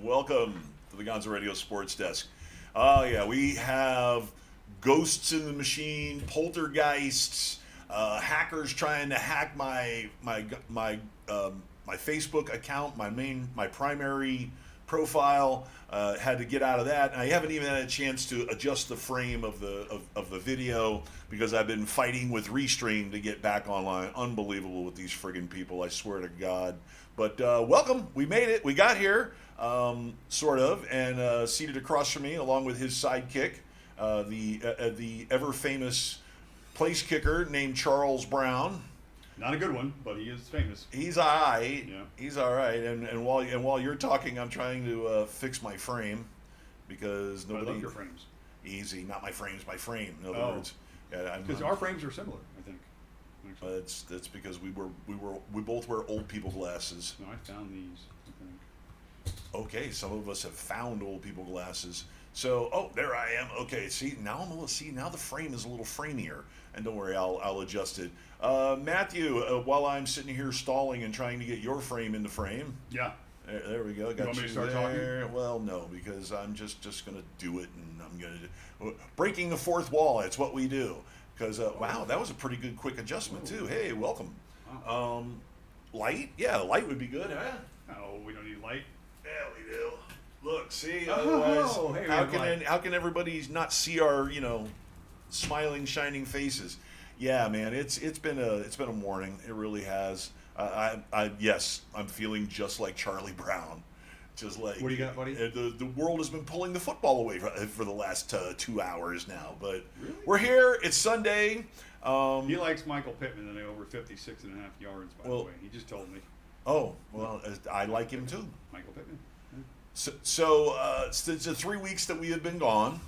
Welcome to the Gonzo Radio Sports Desk. Oh yeah, we have ghosts in the machine, poltergeists, hackers trying to hack my Facebook account, my primary profile. Had to get out of that, and I haven't even had a chance to adjust the frame of the video because I've been fighting with Restream to get back online. Unbelievable with these friggin' people, I swear to God. But welcome, we made it, we got here, sort of, and seated across from me, along with his sidekick, the ever-famous place kicker named Charles Brown. Not a good one, but he is famous. He's all right. Yeah. He's all right. And while you're talking, I'm trying to fix my frame because nobody. I love your frames. Easy, not my frames, my frame. In other words, because our frames are similar, I think. That's because we both wear old people glasses. No, I found these. I think. Okay, some of us have found old people glasses. So, there I am. Okay, now the frame is a little framier, and don't worry, I'll adjust it. Matthew, while I'm sitting here stalling and trying to get your frame in the frame. Yeah. There we go. Got you want me to start there. Talking? Well, no, because I'm just gonna do it, and I'm gonna breaking the fourth wall. It's what we do. Because wow, that was a pretty good quick adjustment too. Hey, welcome. Wow. Light? Yeah, light would be good, huh? Oh, we don't need light. Yeah, we do. Look, see. Otherwise, hey, how can everybody not see our smiling, shining faces? Yeah, man, it's been a morning. It really has. Yes, I'm feeling just like Charlie Brown. Just like, what do you got, buddy? The world has been pulling the football away for the last 2 hours now. But really? We're here. It's Sunday. He likes Michael Pittman and over 56.5 yards, by the way. He just told me. Oh, well, I like him too. Michael Pittman. Yeah. So it's the 3 weeks that we have been gone.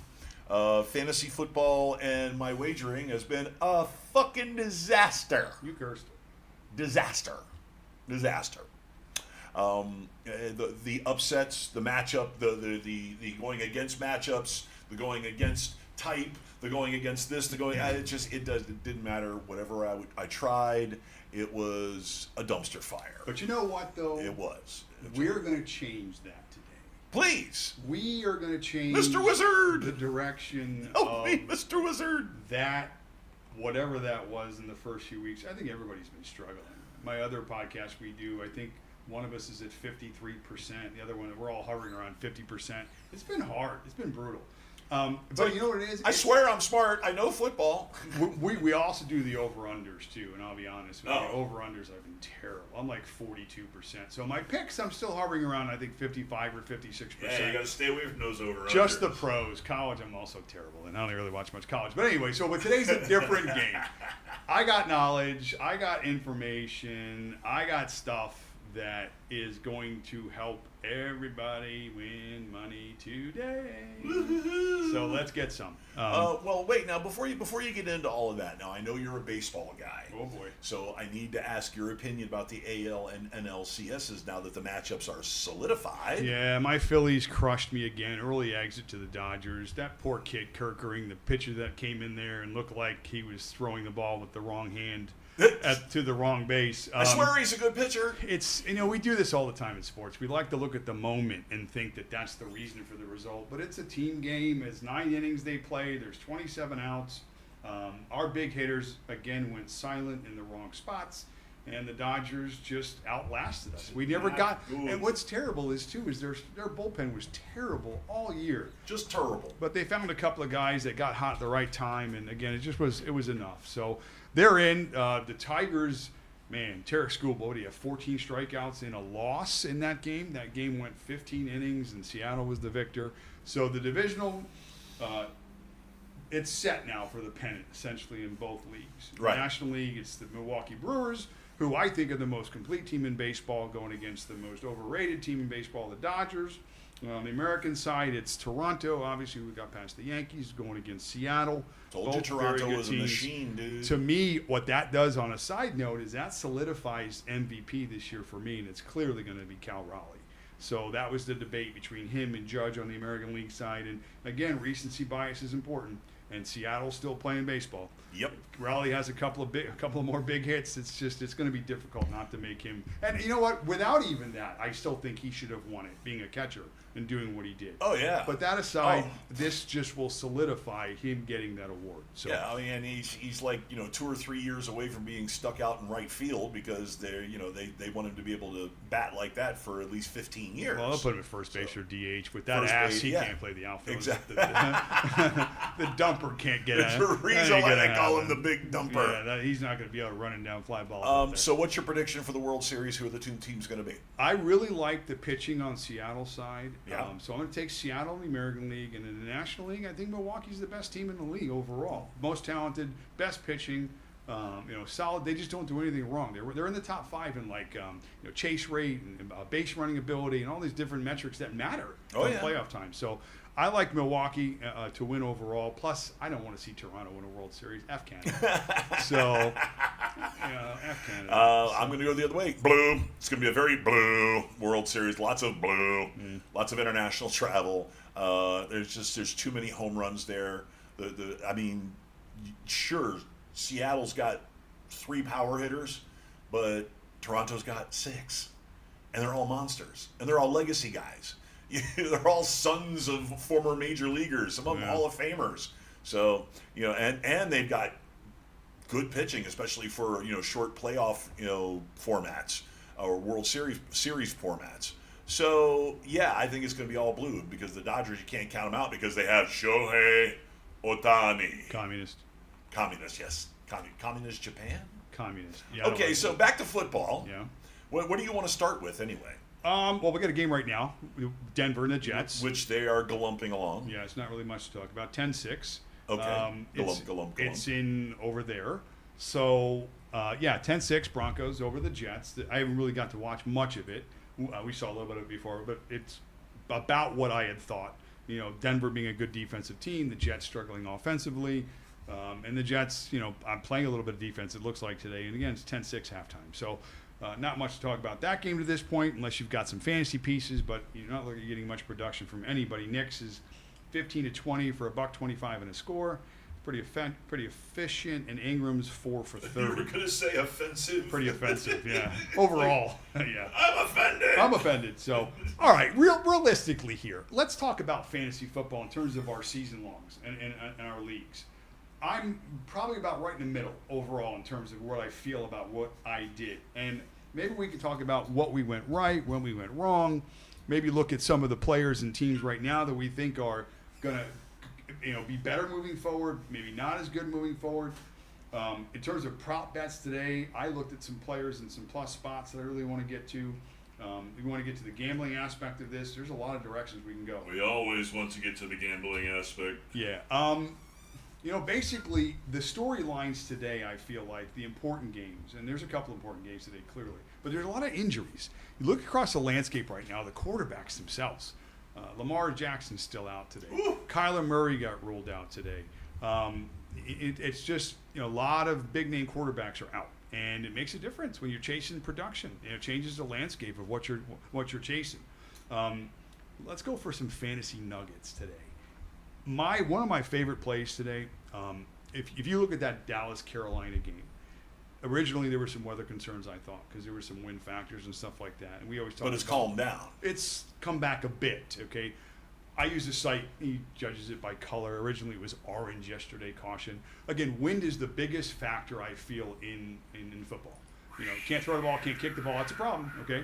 Fantasy football and my wagering has been a fucking disaster. You cursed. Disaster. The upsets, the matchup, the going against matchups, the going against type, the going against this, it didn't matter. Whatever I tried, it was a dumpster fire. But you know what though? It was. We're going to change that today. Please. We are going to change Mr. Wizard the direction Help me, Mr. Wizard. That whatever that was in the first few weeks. I think everybody's been struggling. My other podcast we do, I think one of us is at 53%. The other one, we're all hovering around 50%. It's been hard. It's been brutal. But you know what it is? I swear I'm smart. I know football. We also do the over-unders, too, and I'll be honest with you. Over-unders have been terrible. I'm like 42%. So my picks, I'm still hovering around, I think, 55 or 56%. Yeah, you got to stay away from those over-unders. Just the pros. College, I'm also terrible, and I don't really watch much college. But anyway, but today's a different game. I got knowledge. I got information. I got stuff that is going to help everybody win money today. Woo-hoo-hoo. So let's get some. Well, wait now before you get into all of that. Now I know you're a baseball guy. Oh boy. So I need to ask your opinion about the AL and NLCSs now that the matchups are solidified. Yeah, my Phillies crushed me again. Early exit to the Dodgers. That poor kid Kirkering, the pitcher that came in there and looked like he was throwing the ball with the wrong hand. To the wrong base. I swear he's a good pitcher. It's we do this all the time in sports. We like to look at the moment and think that that's the reason for the result. But it's a team game. It's 9 innings they play. There's 27 outs. Our big hitters again went silent in the wrong spots, and the Dodgers just outlasted us. We never got. And what's terrible is their bullpen was terrible all year. Just terrible. But they found a couple of guys that got hot at the right time, and again, it was enough. So. They're in. The Tigers, man, Tarek Schoolboy, he had 14 strikeouts in a loss in that game. That game went 15 innings, and Seattle was the victor. So the divisional, it's set now for the pennant, essentially, in both leagues. Right. The National League, it's the Milwaukee Brewers, who I think are the most complete team in baseball, going against the most overrated team in baseball, the Dodgers. On the American side, it's Toronto. Obviously, we got past the Yankees going against Seattle. Told you Toronto was a machine, dude. To me, what that does on a side note is that solidifies MVP this year for me, and it's clearly going to be Cal Raleigh. So that was the debate between him and Judge on the American League side. And again, recency bias is important. And Seattle's still playing baseball. Yep. Raleigh has a couple of more big hits. It's going to be difficult not to make him. And you know what? Without even that, I still think he should have won it, being a catcher and doing what he did. Oh, yeah. But that aside, this just will solidify him getting that award. So yeah, I mean, and he's like 2 or 3 years away from being stuck out in right field because they want him to be able to bat like that for at least 15 years. Well, they'll put him at first base or DH. With that First ass, base, he yeah. can't play the outfield. Exactly. The dumper can't get There's out. a reason why they call him the big dumper. Yeah, he's not going to be able to run down fly balls. So what's your prediction for the World Series? Who are the two teams going to be? I really like the pitching on Seattle's side. Yeah. So I'm going to take Seattle in the American League. And in the National League, I think Milwaukee's the best team in the league overall. Most talented, best pitching, solid. They just don't do anything wrong. They're in the top 5 in chase rate and base running ability and all these different metrics that matter in playoff time. So I like Milwaukee to win overall. Plus, I don't want to see Toronto win a World Series. F Canada. So, F Canada. I'm going to go the other way. Blue. It's going to be a very blue World Series. Lots of blue. Lots of international travel. There's too many home runs there. Sure, Seattle's got 3 power hitters, but Toronto's got 6, and they're all monsters, and they're all legacy guys. They're all sons of former major leaguers, some of them Hall of Famers. So, and they've got good pitching, especially for, short playoff, formats or World Series formats. So, yeah, I think it's going to be all blue because the Dodgers, you can't count them out because they have Shohei Ohtani. Communist, yes. Communist Japan? Communist. Yeah, okay, so back to football. Yeah. What do you want to start with anyway? Well, we got a game right now, Denver and the Jets. Which they are galumping along. Yeah, it's not really much to talk about. 10-6. Okay. Galump. It's in over there. So, 10-6 Broncos over the Jets. I haven't really got to watch much of it. We saw a little bit of it before, but it's about what I had thought. Denver being a good defensive team, the Jets struggling offensively. And the Jets, I'm playing a little bit of defense, it looks like today. And again, it's 10-6 halftime. So, not much to talk about that game to this point, unless you've got some fantasy pieces, but you're not looking at getting much production from anybody. Knicks is 15-20 for $125 and a score. Pretty efficient, and Ingram's 4 for 30. You were going to say offensive. Pretty offensive, yeah. Overall, yeah. I'm offended. So, all right, realistically here, let's talk about fantasy football in terms of our season longs and our leagues. I'm probably about right in the middle overall in terms of what I feel about what I did. And maybe we can talk about what we went right, when we went wrong. Maybe look at some of the players and teams right now that we think are going to be better moving forward, maybe not as good moving forward. In terms of prop bets today, I looked at some players and some plus spots that I really want to get to. We want to get to the gambling aspect of this. There's a lot of directions we can go. We always want to get to the gambling aspect. Yeah. Basically, the storylines today, I feel like, the important games, and there's a couple important games today, clearly, but there's a lot of injuries. You look across the landscape right now, the quarterbacks themselves. Lamar Jackson's still out today. Ooh. Kyler Murray got ruled out today. It's just, a lot of big-name quarterbacks are out, and it makes a difference when you're chasing production. It changes the landscape of what you're chasing. Let's go for some fantasy nuggets today. One of my favorite plays today, if you look at that Dallas-Carolina game, originally there were some weather concerns, I thought, because there were some wind factors and stuff like that. And we always talk But it's calmed down. It's come back a bit, okay? I use a site, he judges it by color. Originally it was orange yesterday, caution. Again, wind is the biggest factor I feel in football. Can't throw the ball, can't kick the ball, that's a problem, okay?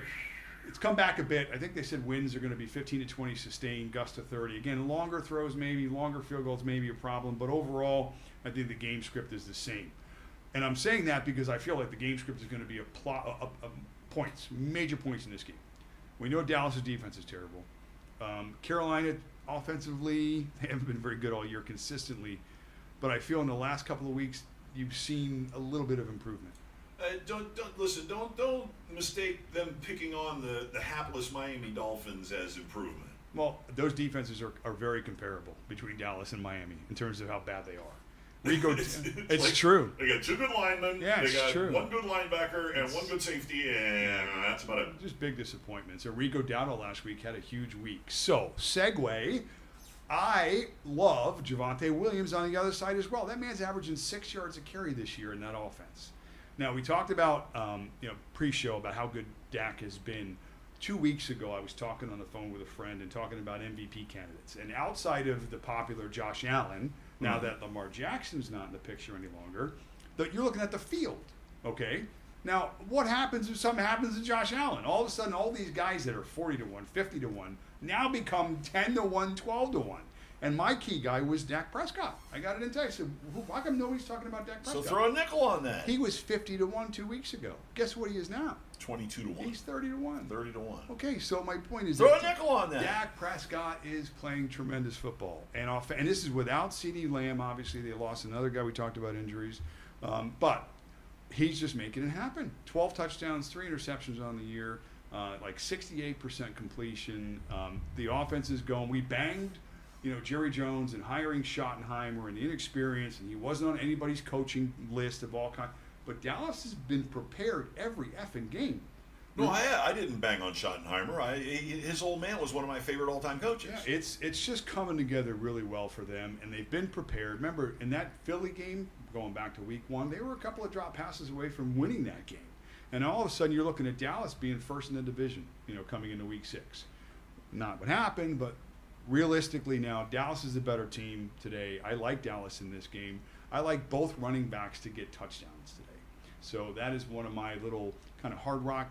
It's come back a bit. I think they said winds are going to be 15-20 sustained, gust to 30. Again, longer throws maybe, longer field goals may be a problem, but overall, I think the game script is the same. And I'm saying that because I feel like the game script is going to be points, major points in this game. We know Dallas' defense is terrible. Carolina, offensively, they haven't been very good all year consistently, but I feel in the last couple of weeks, you've seen a little bit of improvement. Don't mistake them picking on the hapless Miami Dolphins as improvement. Well, those defenses are very comparable between Dallas and Miami in terms of how bad they are. It's true. They got 2 good linemen. Yeah, they got true. 1 good linebacker and 1 good safety, and that's about it. Just big disappointments. So Rico Dowdle last week had a huge week. So, segue. I love Javonte Williams on the other side as well. That man's averaging 6 yards a carry this year in that offense. Now, we talked about, pre-show about how good Dak has been. 2 weeks ago, I was talking on the phone with a friend and talking about MVP candidates. And outside of the popular Josh Allen, now that Lamar Jackson's not in the picture any longer, that you're looking at the field, okay? Now, what happens if something happens to Josh Allen? All of a sudden, all these guys that are 40 to 1, 50 to 1, now become 10 to 1, 12 to 1. And my key guy was Dak Prescott. I got it in text. I said, how come nobody's talking about Dak Prescott? So throw a nickel on that. He was 50 to 1 2 weeks ago. Guess what he is now? 22 to 1. He's 30 to 1. 30 to 1. Okay, so my point is Throw that a nickel on that. Dak Prescott is playing tremendous football. And this is without CeeDee Lamb. Obviously, they lost another guy. We talked about injuries. But he's just making it happen. 12 touchdowns, 3 interceptions on the year, like 68% completion. The offense is going. We banged, Jerry Jones and hiring Schottenheimer and the inexperience, and he wasn't on anybody's coaching list of all kinds. But Dallas has been prepared every effing game. No, I didn't bang on Schottenheimer. His old man was one of my favorite all-time coaches. Yeah, it's just coming together really well for them, and they've been prepared. Remember, in that Philly game, going back to week 1, they were a couple of drop passes away from winning that game. And all of a sudden, you're looking at Dallas being first in the division, coming into week 6. Not what happened, but realistically now, Dallas is the better team today. I like Dallas in this game. I like both running backs to get touchdowns today. So that is one of my little kind of hard rock,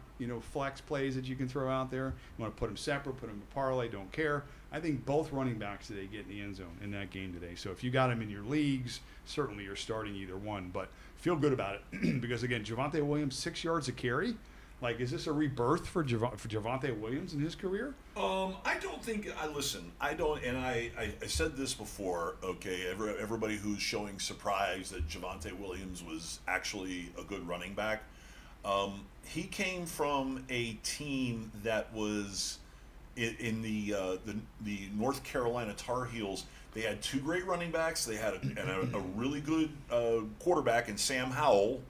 flex plays that you can throw out there. You want to put them separate, put them in parlay, don't care. I think both running backs today get in the end zone in that game today. So if you got them in your leagues, certainly you're starting either one. But feel good about it because, again, Javonte Williams, 6 yards a carry. Like, is this a rebirth for Javonte Williams in his career? I don't think. I don't, and I said this before. Okay, everybody who's showing surprise that Javonte Williams was actually a good running back. He came from a team that was in the North Carolina Tar Heels. They had 2 great running backs. They had a really good quarterback in Sam Howell,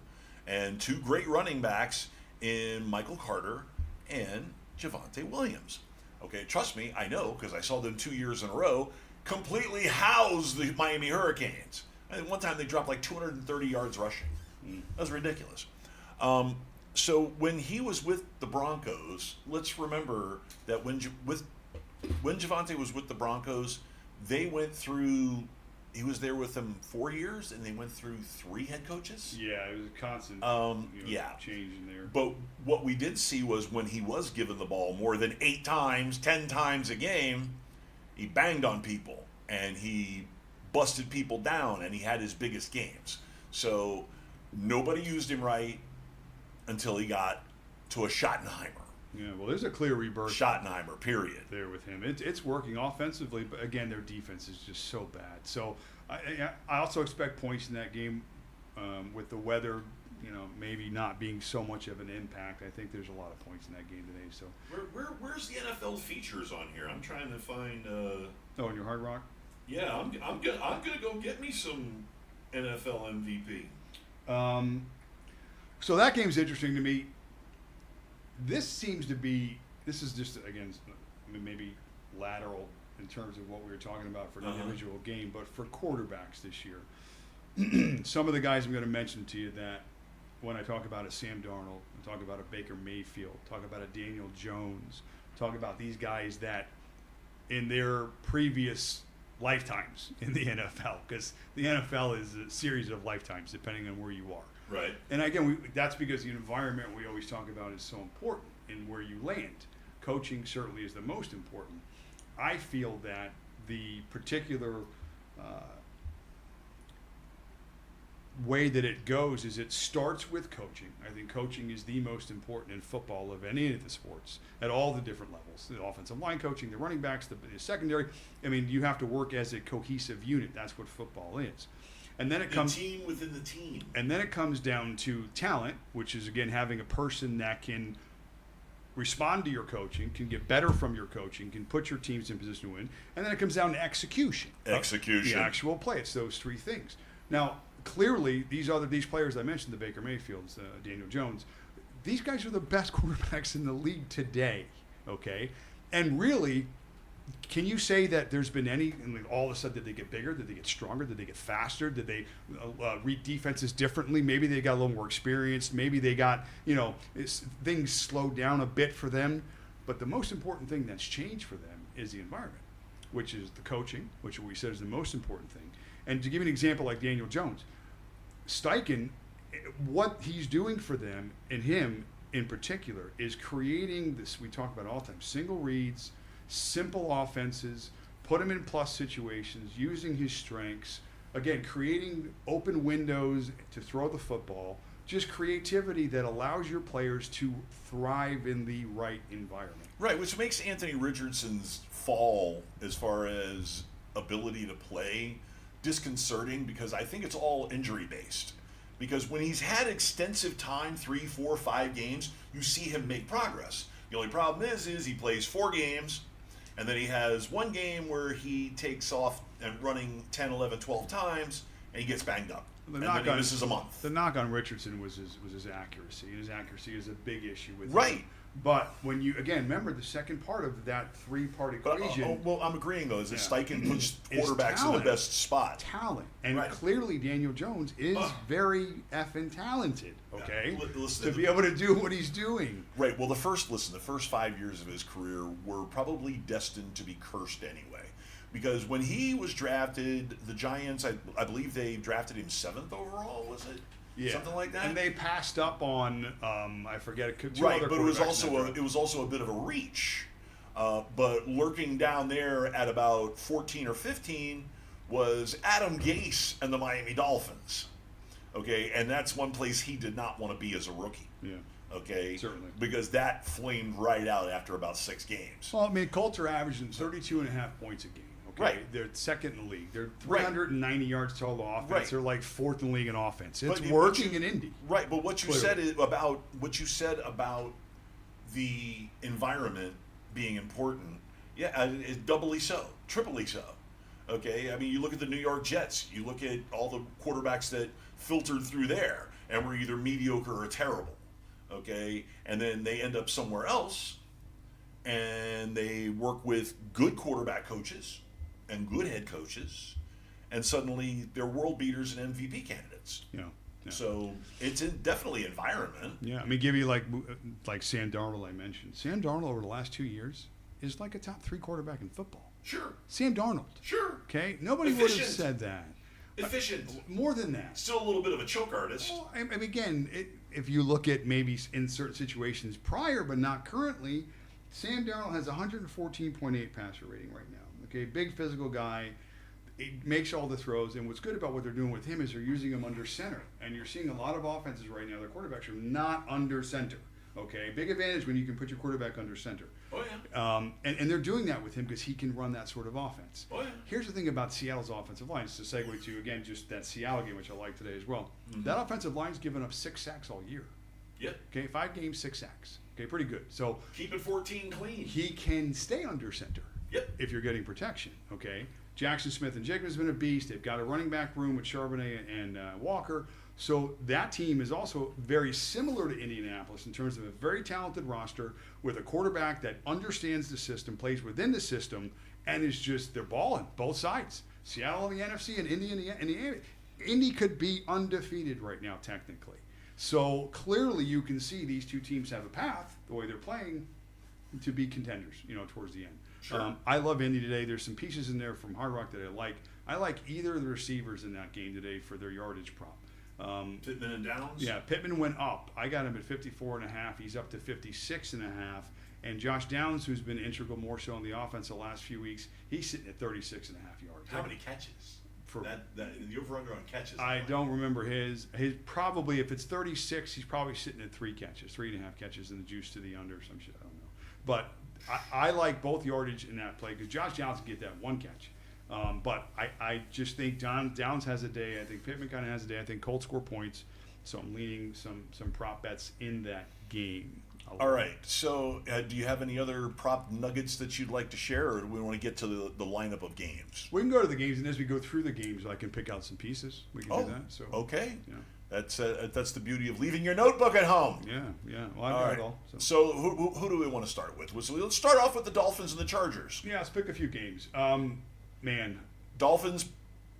and 2 great running backs in Michael Carter and Javonte Williams. Okay, trust me, I know, because I saw them 2 years in a row completely house the Miami Hurricanes. I think one time they dropped like 230 yards rushing. That was ridiculous. So when he was with the Broncos, let's remember that when Javonte was with the Broncos, they went through. He was there with them 4 years, and they went through 3 head coaches. Yeah, it was a constant change in there. But what we did see was when he was given the ball more than 8 times, 10 times a game, he banged on people, and he busted people down, and he had his biggest games. So nobody used him right until he got to a Schottenheimer. Yeah, well, there's a clear rebirth. Schottenheimer, period. There with him. It's working offensively, but again, their defense is just so bad. So I also expect points in that game with the weather, maybe not being so much of an impact. I think there's a lot of points in that game today. So where's the NFL features on here? I'm trying to find. In your Hard Rock. Yeah, I'm gonna go get me some NFL MVP. So that game's interesting to me. This is just, again, maybe lateral in terms of what we were talking about for an individual game, but for quarterbacks this year, some of the guys I'm going to mention to you that when I talk about a Sam Darnold, I talk about a Baker Mayfield, talk about a Daniel Jones, talk about these guys that in their previous lifetimes in the NFL, because the NFL is a series of lifetimes depending on where you are. Right. And again, that's because the environment we always talk about is so important in where you land. Coaching certainly is the most important. I feel that the particular way that it goes is it starts with coaching. I think coaching is the most important in football of any of the sports at all the different levels. The offensive line coaching, the running backs, the secondary. I mean, you have to work as a cohesive unit. That's what football is. And then it comes team within the team. And then it comes down to talent, which is again having a person that can respond to your coaching, can get better from your coaching, can put your teams in position to win. And then it comes down to execution. Execution. The actual play. It's those 3 things. Now, clearly, these players I mentioned, the Baker Mayfields, Daniel Jones, these guys are the best quarterbacks in the league today. Okay, and really, can you say that there's been any, all of a sudden, did they get bigger? Did they get stronger? Did they get faster? Did they read defenses differently? Maybe they got a little more experienced. Maybe they got, things slowed down a bit for them. But the most important thing that's changed for them is the environment, which is the coaching, which we said is the most important thing. And to give you an example like Daniel Jones, Steichen, what he's doing for them, and him in particular, is creating this, we talk about all the time, single reads, simple offenses, put him in plus situations, using his strengths, again, creating open windows to throw the football, just creativity that allows your players to thrive in the right environment. Right, which makes Anthony Richardson's fall as far as ability to play disconcerting, because I think it's all injury based. Because when he's had extensive time, 3, 4, 5 games, you see him make progress. The only problem is he plays 4 games, and then he has one game where he takes off and running 10, 11, 12 times, and he gets banged up. And then he misses a month. The knock on Richardson was his accuracy. His accuracy is a big issue with him. Right. But when you, again, remember the second part of that 3-part equation. Well, I'm agreeing, though, is that Steichen puts Is quarterbacks in the best spot. Talent. And Right. clearly Daniel Jones is very effing talented, okay? Listen, to be able to do what he's doing. Right. Well, the first 5 years of his career were probably destined to be cursed anyway. Because when he was drafted, the Giants, I believe they drafted him 7th overall, was it? Yeah. Something like that. And they passed up on, I forget, 2 right, other but it was quarterbacks also a bit of a reach. But lurking down there at about 14 or 15 was Adam Gase and the Miami Dolphins. Okay, and that's one place he did not want to be as a rookie. Yeah. Okay, Certainly. because that flamed right out after about 6 games. Well, I mean, Colts are averaging 32.5 points a game. Okay? Right. They're second in the league. They're 390 yards total offense. Right. They're like 4th in the league in offense. It's But working in Indy. Right, but what you Clearly. said about the environment being important, yeah, is doubly so, triply so. Okay, I mean, you look at the New York Jets. You look at all the quarterbacks that filtered through there and were either mediocre or terrible. Okay, and then they end up somewhere else, and they work with good quarterback coaches and good head coaches, and suddenly they're world beaters and MVP candidates. Yeah. Yeah. So it's definitely environment. Yeah, I mean, give you like Sam Darnold I mentioned. Sam Darnold over the last 2 years is like a top 3 quarterback in football. Sure. Sam Darnold. Sure. Okay, nobody would have Efficient. said that. Efficient. More than that. Still a little bit of a choke artist. Well, I mean, again, if you look at maybe in certain situations prior, but not currently, Sam Darnold has 114.8 passer rating right now. Okay, big physical guy. He makes all the throws, and what's good about what they're doing with him is they're using him under center. And you're seeing a lot of offenses right now, their quarterbacks are not under center. Okay, big advantage when you can put your quarterback under center. Oh, yeah. And they're doing that with him because he can run that sort of offense. Oh, yeah. Here's the thing about Seattle's offensive line. Just to segue to, again, just that Seattle game, which I like today as well. Mm-hmm. That offensive line's given up 6 sacks all year. Yeah. Okay, 5 games, 6 sacks. Okay, pretty good. So Keep it 14 clean. he can stay under center. Yep. If you're getting protection. Okay. Jackson Smith and Jacobs has been a beast. They've got a running back room with Charbonnet and Walker. So that team is also very similar to Indianapolis in terms of a very talented roster with a quarterback that understands the system, plays within the system, and is just, they're balling both sides. Seattle in the NFC and Indy in the Indy could be undefeated right now technically. So clearly you can see these two teams have a path, the way they're playing, to be contenders, towards the end. Sure. I love Indy today. There's some pieces in there from Hard Rock that I like. I like either of the receivers in that game today for their yardage prop. Pittman and Downs? Yeah, Pittman went up. I got him at 54.5. He's up to 56.5. And Josh Downs, who's been integral more so in the offense the last few weeks, he's sitting at 36.5 yards. How many catches? The over-under on catches. I don't remember his probably, if it's 36, he's probably sitting at 3 catches, 3.5 catches in the juice to the under, some shit, I don't know. But I like both yardage in that play because Josh Downs can get that 1 catch. But I just think Downs has a day. I think Pittman kind of has a day. I think Colts score points. So I'm leaning some prop bets in that game. All right. So do you have any other prop nuggets that you'd like to share, or do we want to get to the lineup of games? We can go to the games, and as we go through the games, I can pick out some pieces. We can do that. So okay. Yeah. That's the beauty of leaving your notebook at home. Yeah. Well, I've All got right. it all. So who do we want to start with? So let's start off with the Dolphins and the Chargers. Yeah, let's pick a few games. Man. Dolphins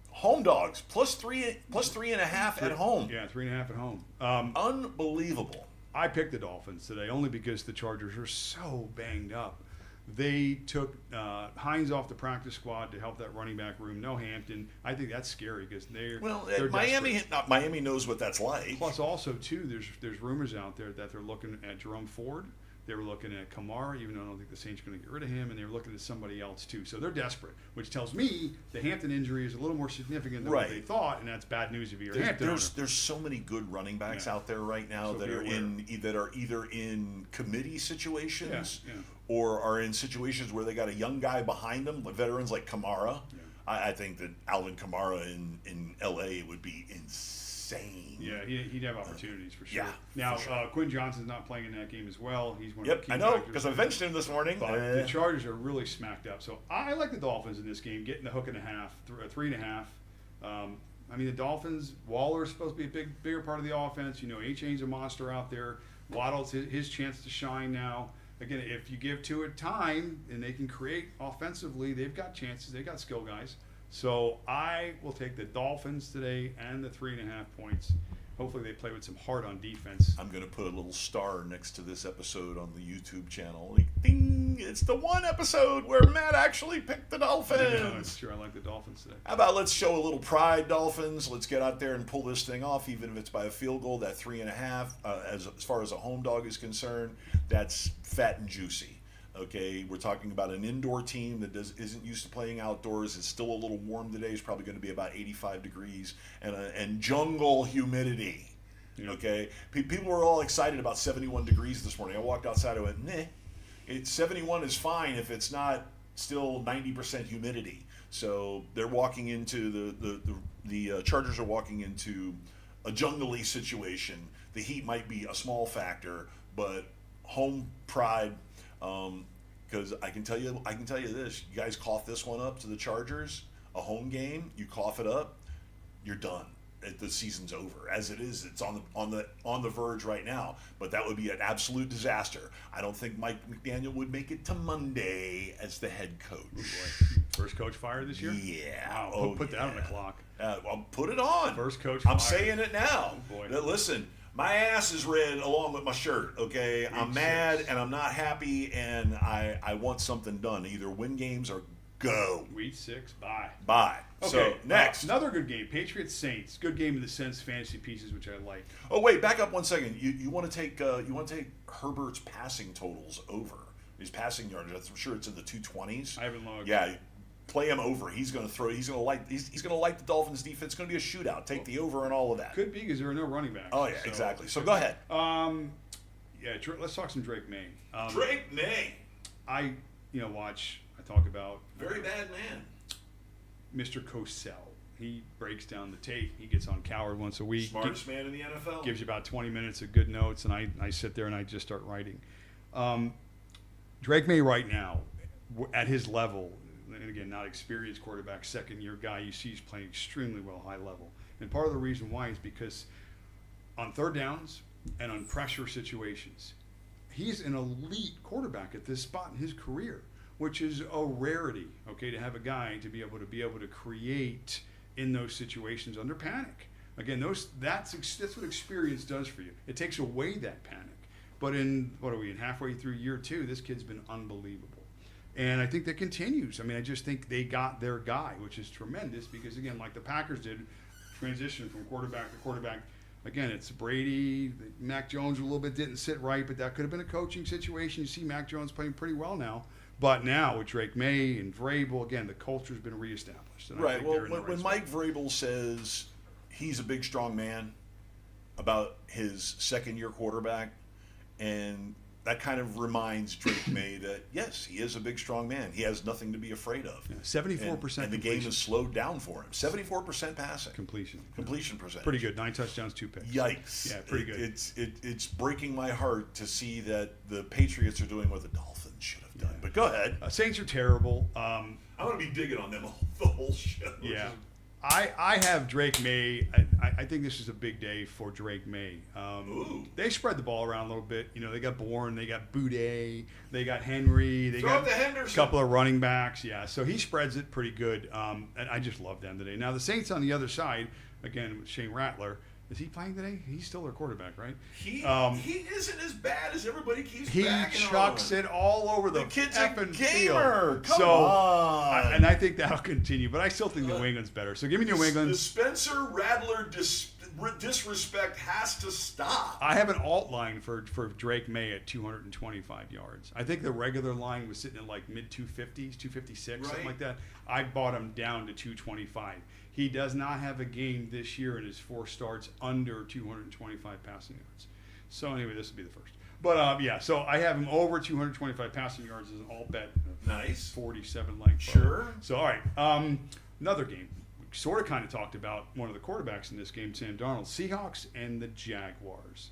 home dogs plus 3.5 at home. Yeah, 3.5 at home. Unbelievable. I picked the Dolphins today only because the Chargers are so banged up. They took Hines off the practice squad to help that running back room. No Hampton. I think that's scary because they're Miami knows what that's like. Plus, also too, there's rumors out there that they're looking at Jerome Ford. They were looking at Kamara, even though I don't think the Saints are going to get rid of him, and they were looking at somebody else too. So they're desperate, which tells me the Hampton injury is a little more significant than what they thought, and that's bad news if you're a Hampton owner. There's so many good running backs out there right now that are either in committee situations or are in situations where they got a young guy behind them, like veterans like Kamara. Yeah. I think that Alvin Kamara in L.A. would be insane. Yeah, he'd have opportunities for sure. Yeah, now, for sure. Quinn Johnson's not playing in that game as well. He's one of the key I know, factors. because I benched him this morning. But the Chargers are really smacked up. So I like the Dolphins in this game, getting the hook and a half, 3.5. I mean, the Dolphins, Waller's supposed to be a bigger part of the offense. You know, A-Chain's a monster out there. Waddle's his chance to shine now. Again, if you give to it time and they can create offensively, they've got chances. They've got skill guys. So I will take the Dolphins today and the 3.5 points. Hopefully they play with some heart on defense. I'm going to put a little star next to this episode on the YouTube channel. Like, ding! It's the one episode where Matt actually picked the Dolphins. Yeah, sure, I like the Dolphins today. How about let's show a little pride, Dolphins? Let's get out there and pull this thing off, even if it's by a field goal. That 3.5, as far as a home dog is concerned, that's fat and juicy. Okay, we're talking about an indoor team that isn't used to playing outdoors. It's still a little warm today. It's probably going to be about 85 degrees and jungle humidity. Yeah. Okay, people were all excited about 71 degrees this morning. I walked outside. I went, nah. 71 is fine if it's not still 90% humidity. So they're walking into the Chargers are walking into a jungle-y situation. The heat might be a small factor, but home pride. Because I can tell you this: you guys cough this one up to the Chargers, a home game. You cough it up, you're done. The season's over. As it is, it's on the verge right now. But that would be an absolute disaster. I don't think Mike McDaniel would make it to Monday as the head coach. Oh boy. First coach fired this year? Yeah. Wow. Put that on the clock. Well, put it on. First coach I'm fired. saying it now. Oh boy. Listen. My ass is red along with my shirt, okay? I'm mad and I'm not happy and I want something done. Either win games or go. Week 6, bye. Bye. Okay, so, next. Another good game. Patriots-Saints. Good game in the sense fantasy pieces, which I like. Oh, wait, back up 1 second. You want to take Herbert's passing totals over. His passing yards, I'm sure it's in the 220s. I haven't logged. Yeah. Play him over. He's going to light the Dolphins defense. It's going to be a shootout. Take the over and all of that. Could be because there are no running backs. Oh yeah, exactly. So go ahead. Let's talk some Drake May. Drake May. I talk about very bad man. Mr. Cosell. He breaks down the tape. He gets on Coward once a week. Smartest man in the NFL. Gives you about 20 minutes of good notes, and I sit there and I just start writing. Drake May right now, at his level, and again, not experienced quarterback, second-year guy, you see he's playing extremely well, high level. And part of the reason why is because on third downs and on pressure situations, he's an elite quarterback at this spot in his career, which is a rarity, okay, to have a guy to be able to create in those situations under panic. Again, that's what experience does for you. It takes away that panic. But in halfway through year 2, this kid's been unbelievable. And I think that continues. I mean, I just think they got their guy, which is tremendous because, again, like the Packers did, transition from quarterback to quarterback. Again, it's Brady. Mac Jones a little bit didn't sit right, but that could have been a coaching situation. You see Mac Jones playing pretty well now. But now with Drake May and Vrabel, again, the culture's been reestablished. And right. Well, when Mike Vrabel says he's a big, strong man about his second-year quarterback, and that kind of reminds Drake May that, yes, he is a big, strong man. He has nothing to be afraid of. 74%. And the game has slowed down for him. 74% passing. Completion percentage. Pretty good. 9 touchdowns, 2 picks. Yikes. Yeah, pretty good. It's breaking my heart to see that the Patriots are doing what the Dolphins should have done. But go ahead. Saints are terrible. I'm going to be digging on them the whole show. Yeah. I have Drake May. I think this is a big day for Drake May. They spread the ball around a little bit. You know, they got Bourne, they got Boudet, they got Henry, they got a couple of running backs. Yeah, so he spreads it pretty good. And I just love them today. Now the Saints on the other side, again with Shane Rattler, Is he playing today? He's still their quarterback, right? He isn't as bad as everybody keeps He backing chucks on. it all over the kid's a effing gamer. field. Come so, on. and I think that'll continue. But I still think New England's better. So give me New England. The Spencer Rattler disrespect has to stop. I have an alt line for Drake May at 225 yards. I think the regular line was sitting at like mid 250s, 256, something like that. I bought him down to 225. He does not have a game this year in his 4 starts under 225 passing yards. So anyway, this will be the first. But yeah, so I have him over 225 passing yards as an alt bet. Nice. 47 like. Sure. So all right, another game. We sort of kind of talked about one of the quarterbacks in this game, Sam Darnold. Seahawks and the Jaguars.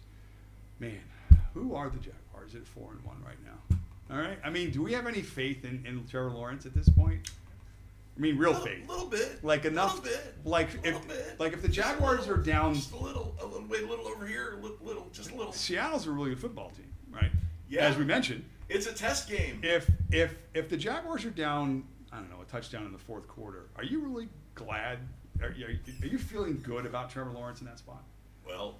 Man, who are the Jaguars at 4-1 right now? All right. I mean, do we have any faith in Trevor Lawrence at this point? I mean, real faith. A little bit. Like enough. A little bit. Like if the Jaguars are down. Just a little over here, just a little. Seattle's a really good football team, right? Yeah. As we mentioned. It's a test game. If the Jaguars are down, I don't know, a touchdown in the fourth quarter, are you really glad? Are you feeling good about Trevor Lawrence in that spot? Well,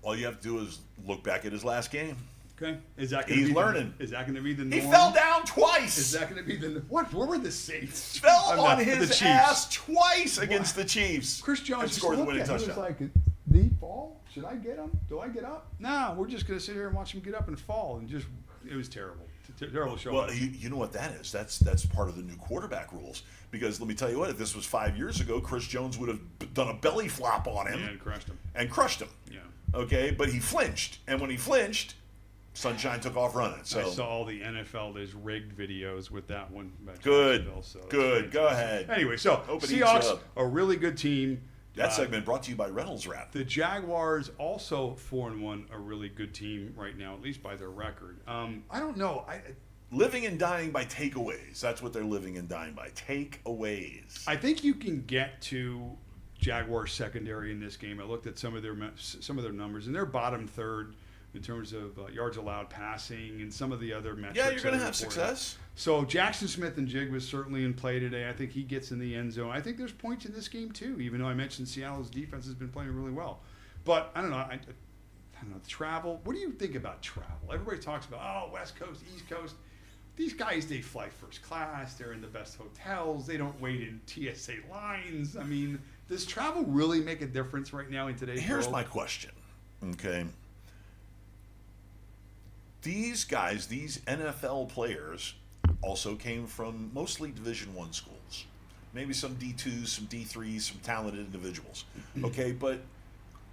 all you have to do is look back at his last game. Okay. Is that going to He's be learning. Is that going to be the norm? He fell down twice. Is that going to be the what? Where were the Saints? Fell on his ass twice against the Chiefs. Chris Jones and scored the winning touchdown. He was like, the fall? Should I get him? Do I get up? No, we're just going to sit here and watch him get up and fall, and just it was terrible. Terrible show. Well, you know what that is? That's part of the new quarterback rules. Because let me tell you what, if this was 5 years ago, Chris Jones would have done a belly flop on him. Yeah, and crushed him. Yeah. Yeah. Okay, but he flinched, and when he flinched, Sunshine took off running. So I saw all the NFL There's rigged videos with that one. Good. So Good. Go ahead. Anyway, so Seahawks, a really good team. That segment brought to you by Reynolds Wrap. The Jaguars also 4-1, a really good team right now, at least by their record. I don't know. Living and dying by takeaways. That's what they're living and dying by. Takeaways. I think you can get to Jaguars secondary in this game. I looked at some of their numbers, and they're bottom third in terms of yards allowed passing and some of the other metrics. Yeah, you're going to have success. So Jackson Smith and Jig was certainly in play today. I think he gets in the end zone. I think there's points in this game too, even though I mentioned Seattle's defense has been playing really well. But I don't know. I don't know. Travel. What do you think about travel? Everybody talks about, West Coast, East Coast. These guys, they fly first class. They're in the best hotels. They don't wait in TSA lines. I mean, does travel really make a difference right now in today's world? Here's my question. Okay. These guys, these NFL players, also came from mostly Division I schools. Maybe some D2s, some D3s, some talented individuals. Okay, but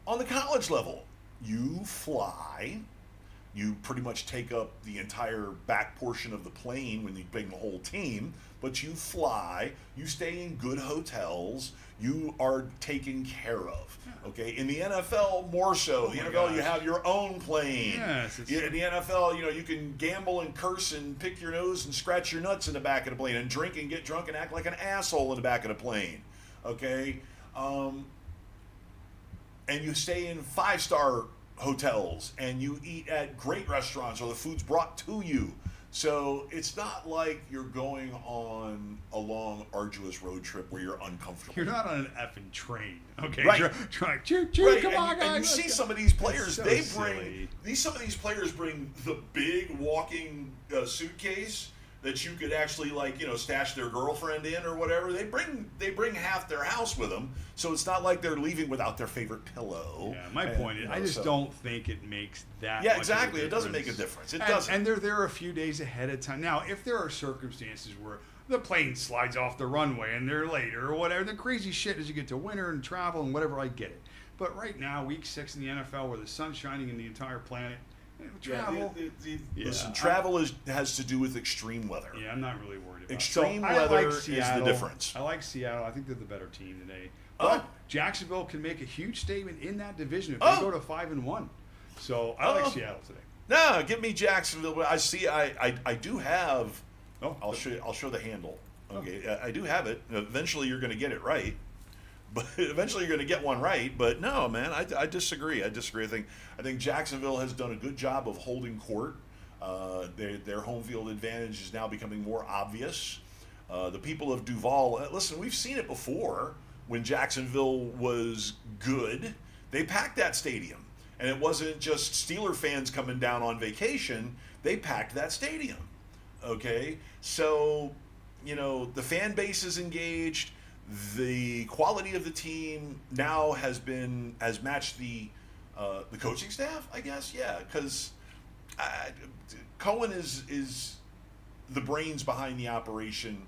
on the college level, you fly. You pretty much take up the entire back portion of the plane when you bring the whole team, but you fly, you stay in good hotels, you are taken care of. Okay, in the NFL more so. The NFL, you have your own plane. Yes, In the NFL, you can gamble and curse and pick your nose and scratch your nuts in the back of the plane and drink and get drunk and act like an asshole in the back of the plane. Okay, and you stay in 5-star hotels and you eat at great restaurants or the food's brought to you. So it's not like you're going on a long, arduous road trip where you're uncomfortable. You're not on an effing train, okay? Right. Choo, Right. come on, guys. And you see some of these players, So some of these players bring the big walking suitcase that you could actually stash their girlfriend in or whatever. They bring half their house with them, so it's not like they're leaving without their favorite pillow. Yeah, my point is, I just don't think it makes that. Yeah, much exactly. Of a It doesn't difference. make a difference. It doesn't. And they're there a few days ahead of time. Now, if there are circumstances where the plane slides off the runway and they're later or whatever, the crazy shit as you get to winter and travel and whatever, I get it. But right now, week 6 in the NFL, where the sun's shining in the entire planet. Travel. Listen, travel has to do with extreme weather. Yeah, I'm not really worried about it. Extreme I weather like is the Seattle. difference. I like Seattle. I think they're the better team today. Oh. But Jacksonville can make a huge statement in that division if they go to 5-1. So I like Seattle today. No, give me Jacksonville. I see. I do have. Oh, I'll show the handle. Okay, I do have it. Eventually, you're going to get it right. But eventually, you're going to get one right. But no, man, I disagree. I think Jacksonville has done a good job of holding court. Their home field advantage is now becoming more obvious. The people of Duval, listen, we've seen it before when Jacksonville was good. they packed that stadium. And it wasn't just Steeler fans coming down on vacation. They packed that stadium. Okay? So, the fan base is engaged. The quality of the team now has matched the coaching staff, I guess. Yeah, because Cohen is the brains behind the operation.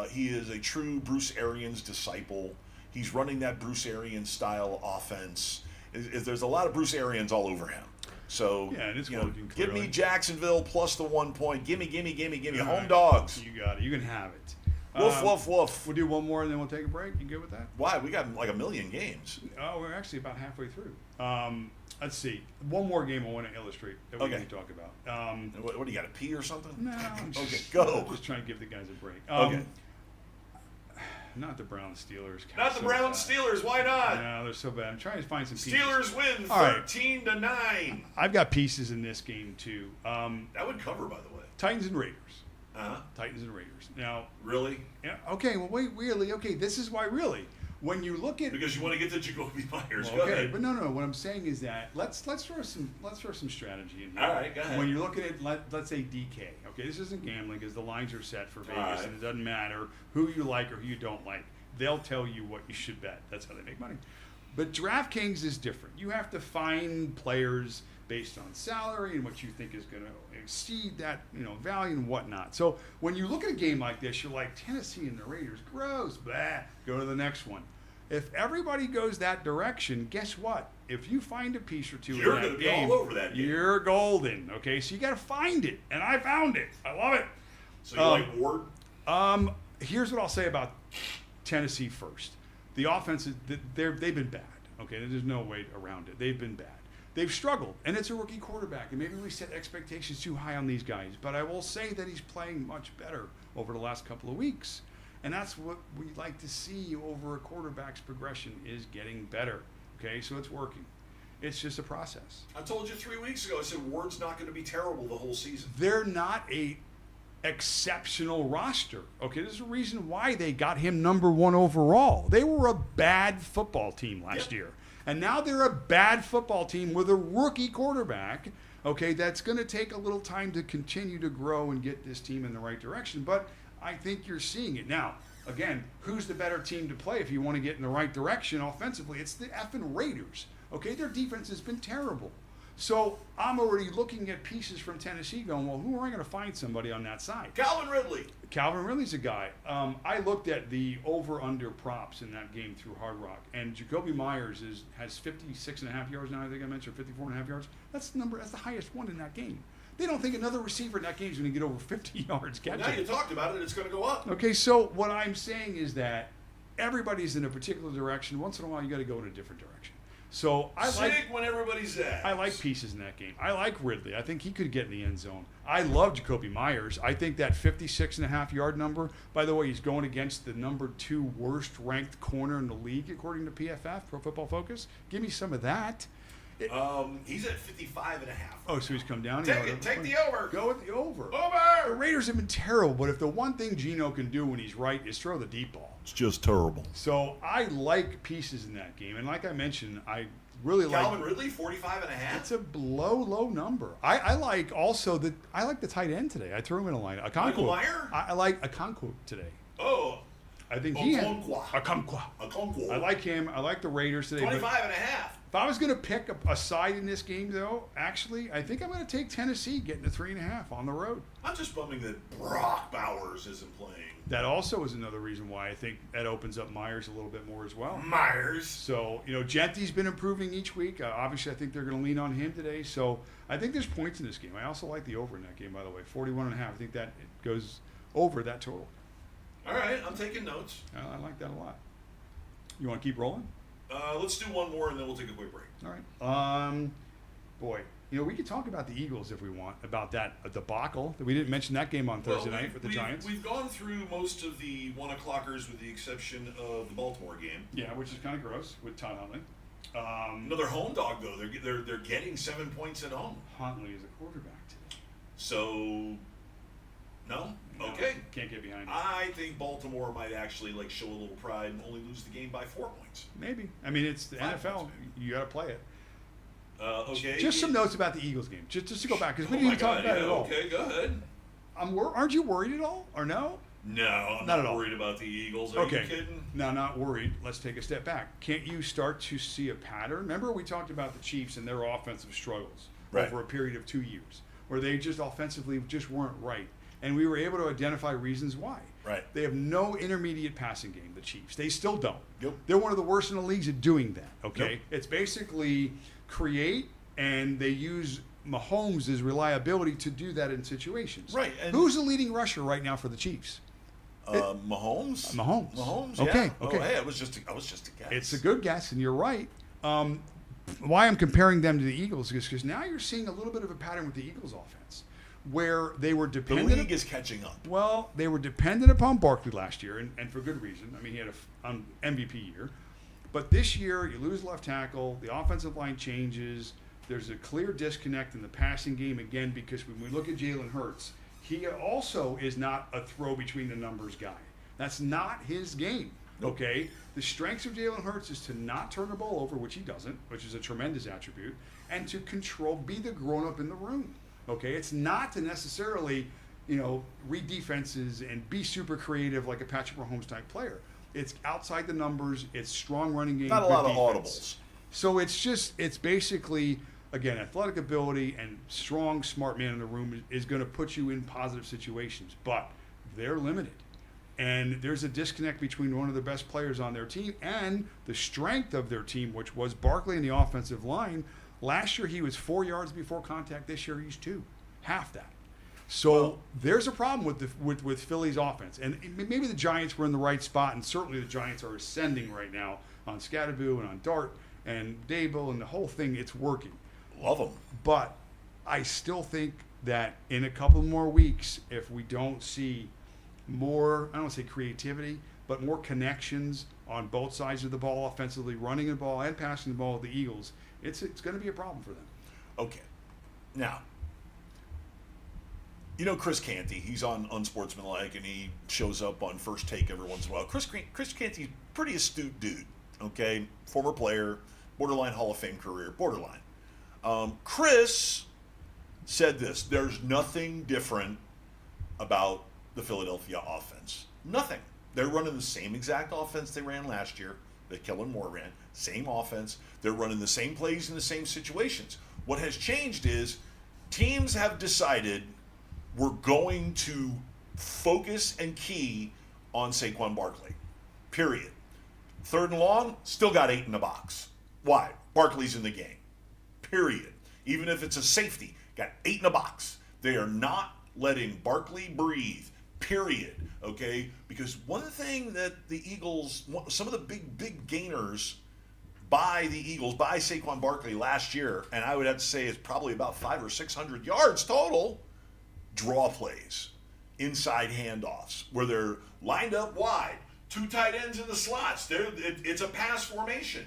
He is a true Bruce Arians disciple. He's running that Bruce Arians style offense. There's a lot of Bruce Arians all over him. So, yeah, and it's working give clearly. me Jacksonville plus the 1 point. Gimme. All Home right. dogs. You got it. You can have it. Woof, woof, woof. We'll do one more and then we'll take a break. You good with that? Why? We got like a million games. Oh, we're actually about halfway through. Let's see. One more game I want to illustrate that we Okay. can talk about. What do you got, to pee or something? No, I'm Okay, just, go. Just trying to give the guys a break. Okay. Not the Browns Steelers. Not the So Browns bad. Steelers. Why not? No, they're so bad. I'm trying to find some pieces. Steelers win All right. 13-9. I've got pieces in this game too. That would cover, by the way. Titans and Raiders. Uh-huh. Titans and Raiders. Now, Really? yeah, okay. Well, wait, really? Okay, this is why really. When you look at Because you want to get to Jacoby Myers. Well, Go okay, ahead. but no. What I'm saying is that let's throw some strategy in here. All right, go ahead. When you're looking at let's say DK, okay, this isn't gambling because the lines are set for Vegas, right. and it doesn't matter who you like or who you don't like. They'll tell you what you should bet. That's how they make money. But DraftKings is different. You have to find players based on salary and what you think is going to exceed that value and whatnot. So when you look at a game like this, you're like Tennessee and the Raiders, gross, blah. Go to the next one. If everybody goes that direction, guess what? If you find a piece or two You're in gonna that be game, all over that game. you're golden. Okay, so you got to find it, and I found it. I love it. So you like Ward? Here's what I'll say about Tennessee first. The offense is they've been bad. Okay, there's no way around it. They've been bad. They've struggled, and it's a rookie quarterback, and maybe we set expectations too high on these guys. But I will say that he's playing much better over the last couple of weeks. And that's what we like to see over a quarterback's progression is getting better. Okay, so it's working. It's just a process. I told you 3 weeks ago, I said Ward's not going to be terrible the whole season. They're not a exceptional roster. Okay, there's a reason why they got him number 1 overall. They were a bad football team last year. And now they're a bad football team with a rookie quarterback. Okay, that's going to take a little time to continue to grow and get this team in the right direction. But I think you're seeing it. Now, again, who's the better team to play if you want to get in the right direction offensively? It's the effing Raiders. Okay, their defense has been terrible. So I'm already looking at pieces from Tennessee going, well, who am I going to find somebody on that side? Calvin Ridley. Calvin Ridley's a guy. I looked at the over-under props in that game through Hard Rock, and Jacoby Myers has 56.5 yards now. I think I mentioned 54.5 yards. That's the highest one in that game. They don't think another receiver in that game is going to get over 50 yards catching. Now you talked about it, it's going to go up. Okay, so what I'm saying is that everybody's in a particular direction. Once in a while, you got to go in a different direction. So I Sig when everybody's at. I like pieces in that game. I like Ridley. I think he could get in the end zone. I love Jacoby Myers. I think that 56.5 yard number, by the way, he's going against the number 2 worst ranked corner in the league, according to PFF, Pro Football Focus. Give me some of that. He's at 55.5. Oh, so he's come down. Take the over. Go with the over. The Over. Raiders have been terrible, but if the one thing Geno can do when he's right is throw the deep ball. It's just terrible. So I like pieces in that game. And like I mentioned, I really like... Calvin Ridley, 45.5. It's a low number. I like also I like the tight end today. I threw him in a line. Michael Mayer? I like Okonkwo today. Oh. I think Okonkwo. Okonkwo. I like him. I like the Raiders today. 25.5. If I was going to pick a side in this game, though, actually, I think I'm going to take Tennessee getting to 3.5 on the road. I'm just bumming that Brock Bowers isn't playing. That also is another reason why I think that opens up Myers a little bit more as well. Myers. So, Gentry's been improving each week. Obviously, I think they're going to lean on him today. So, I think there's points in this game. I also like the over in that game, by the way. 41.5. I think that it goes over that total. All right, I'm taking notes. I like that a lot. You want to keep rolling? Let's do one more, and then we'll take a quick break. All right. Boy, we could talk about the Eagles if we want, about that debacle. We didn't mention that game on Thursday night with the Giants. We've gone through most of the 1 o'clockers with the exception of the Baltimore game. Yeah, which is kind of gross with Todd Huntley. Another home dog, though. They're getting 7 points at home. Huntley is a quarterback today. So, No? No, Okay. Can't get behind it. I think Baltimore might actually show a little pride and only lose the game by 4 points. Maybe. I mean, it's the 5 NFL. points, You got to play it. Okay. Just some notes about the Eagles game, just to go back, because we Oh didn't my even talk God, about it yeah, at all. Okay, go ahead. Aren't you worried at all, or no? No, I'm Not not at all. worried about the Eagles. Are Okay. you kidding? Now, not worried. Let's take a step back. Can't you start to see a pattern? Remember, we talked about the Chiefs and their offensive struggles Right. over a period of 2 years, where they just offensively just weren't right, and we were able to identify reasons why. Right. They have no intermediate passing game. The Chiefs. They still don't. Yep. They're one of the worst in the leagues at doing that. Okay. Yep. It's basically create, and they use Mahomes' reliability to do that in situations. Right, and- Who's the leading rusher right now for the Chiefs? Mahomes. Mahomes. Mahomes. Okay, Yeah. okay. Oh, hey, I was just a guess. It's a good guess, and you're right. Why I'm comparing them to the Eagles is because now you're seeing a little bit of a pattern with the Eagles offense, where they were The dependent. league is catching up. Well, they were dependent upon Barkley last year, and for good reason. I mean, he had an MVP year. But this year, you lose left tackle, the offensive line changes. There's a clear disconnect in the passing game again, because when we look at Jalen Hurts, he also is not a throw between the numbers guy. That's not his game. Nope. Okay? The strengths of Jalen Hurts is to not turn the ball over, which he doesn't, which is a tremendous attribute, and to be the grown up in the room. Okay? It's not to necessarily, read defenses and be super creative like a Patrick Mahomes type player. It's outside the numbers. It's strong running game. Not a good lot of defense. audibles. So it's basically, again, athletic ability and strong, smart man in the room is going to put you in positive situations, but they're limited. And there's a disconnect between one of the best players on their team and the strength of their team, which was Barkley in the offensive line. Last year, he was 4 yards before contact. This year, he's 2. Half that. So there's a problem with Philly's offense. And maybe the Giants were in the right spot, and certainly the Giants are ascending right now on Scatterboo and on Dart and Dable and the whole thing. It's working. Love them. But I still think that in a couple more weeks, if we don't see more, I don't want to say creativity, but more connections on both sides of the ball offensively, running the ball and passing the ball with the Eagles, it's going to be a problem for them. Okay. Now, Chris Canty, he's on Unsportsmanlike, and he shows up on First Take every once in a while. Chris Canty's a pretty astute dude, okay? Former player, borderline Hall of Fame career, borderline. Chris said this: there's nothing different about the Philadelphia offense. Nothing. They're running the same exact offense they ran last year, that Kellen Moore ran. Same offense. They're running the same plays in the same situations. What has changed is teams have decided we're going to focus and key on Saquon Barkley. Period. 3rd and long, still got 8 in the box. Why? Barkley's in the game. Period. Even if it's a safety, got 8 in the box. They are not letting Barkley breathe. Period. Okay? Because one thing that the Eagles, some of the big gainers by the Eagles, by Saquon Barkley last year, and I would have to say it's probably about 500 or 600 yards total, draw plays, inside handoffs, where they're lined up wide, 2 tight ends in the slots. It's a pass formation.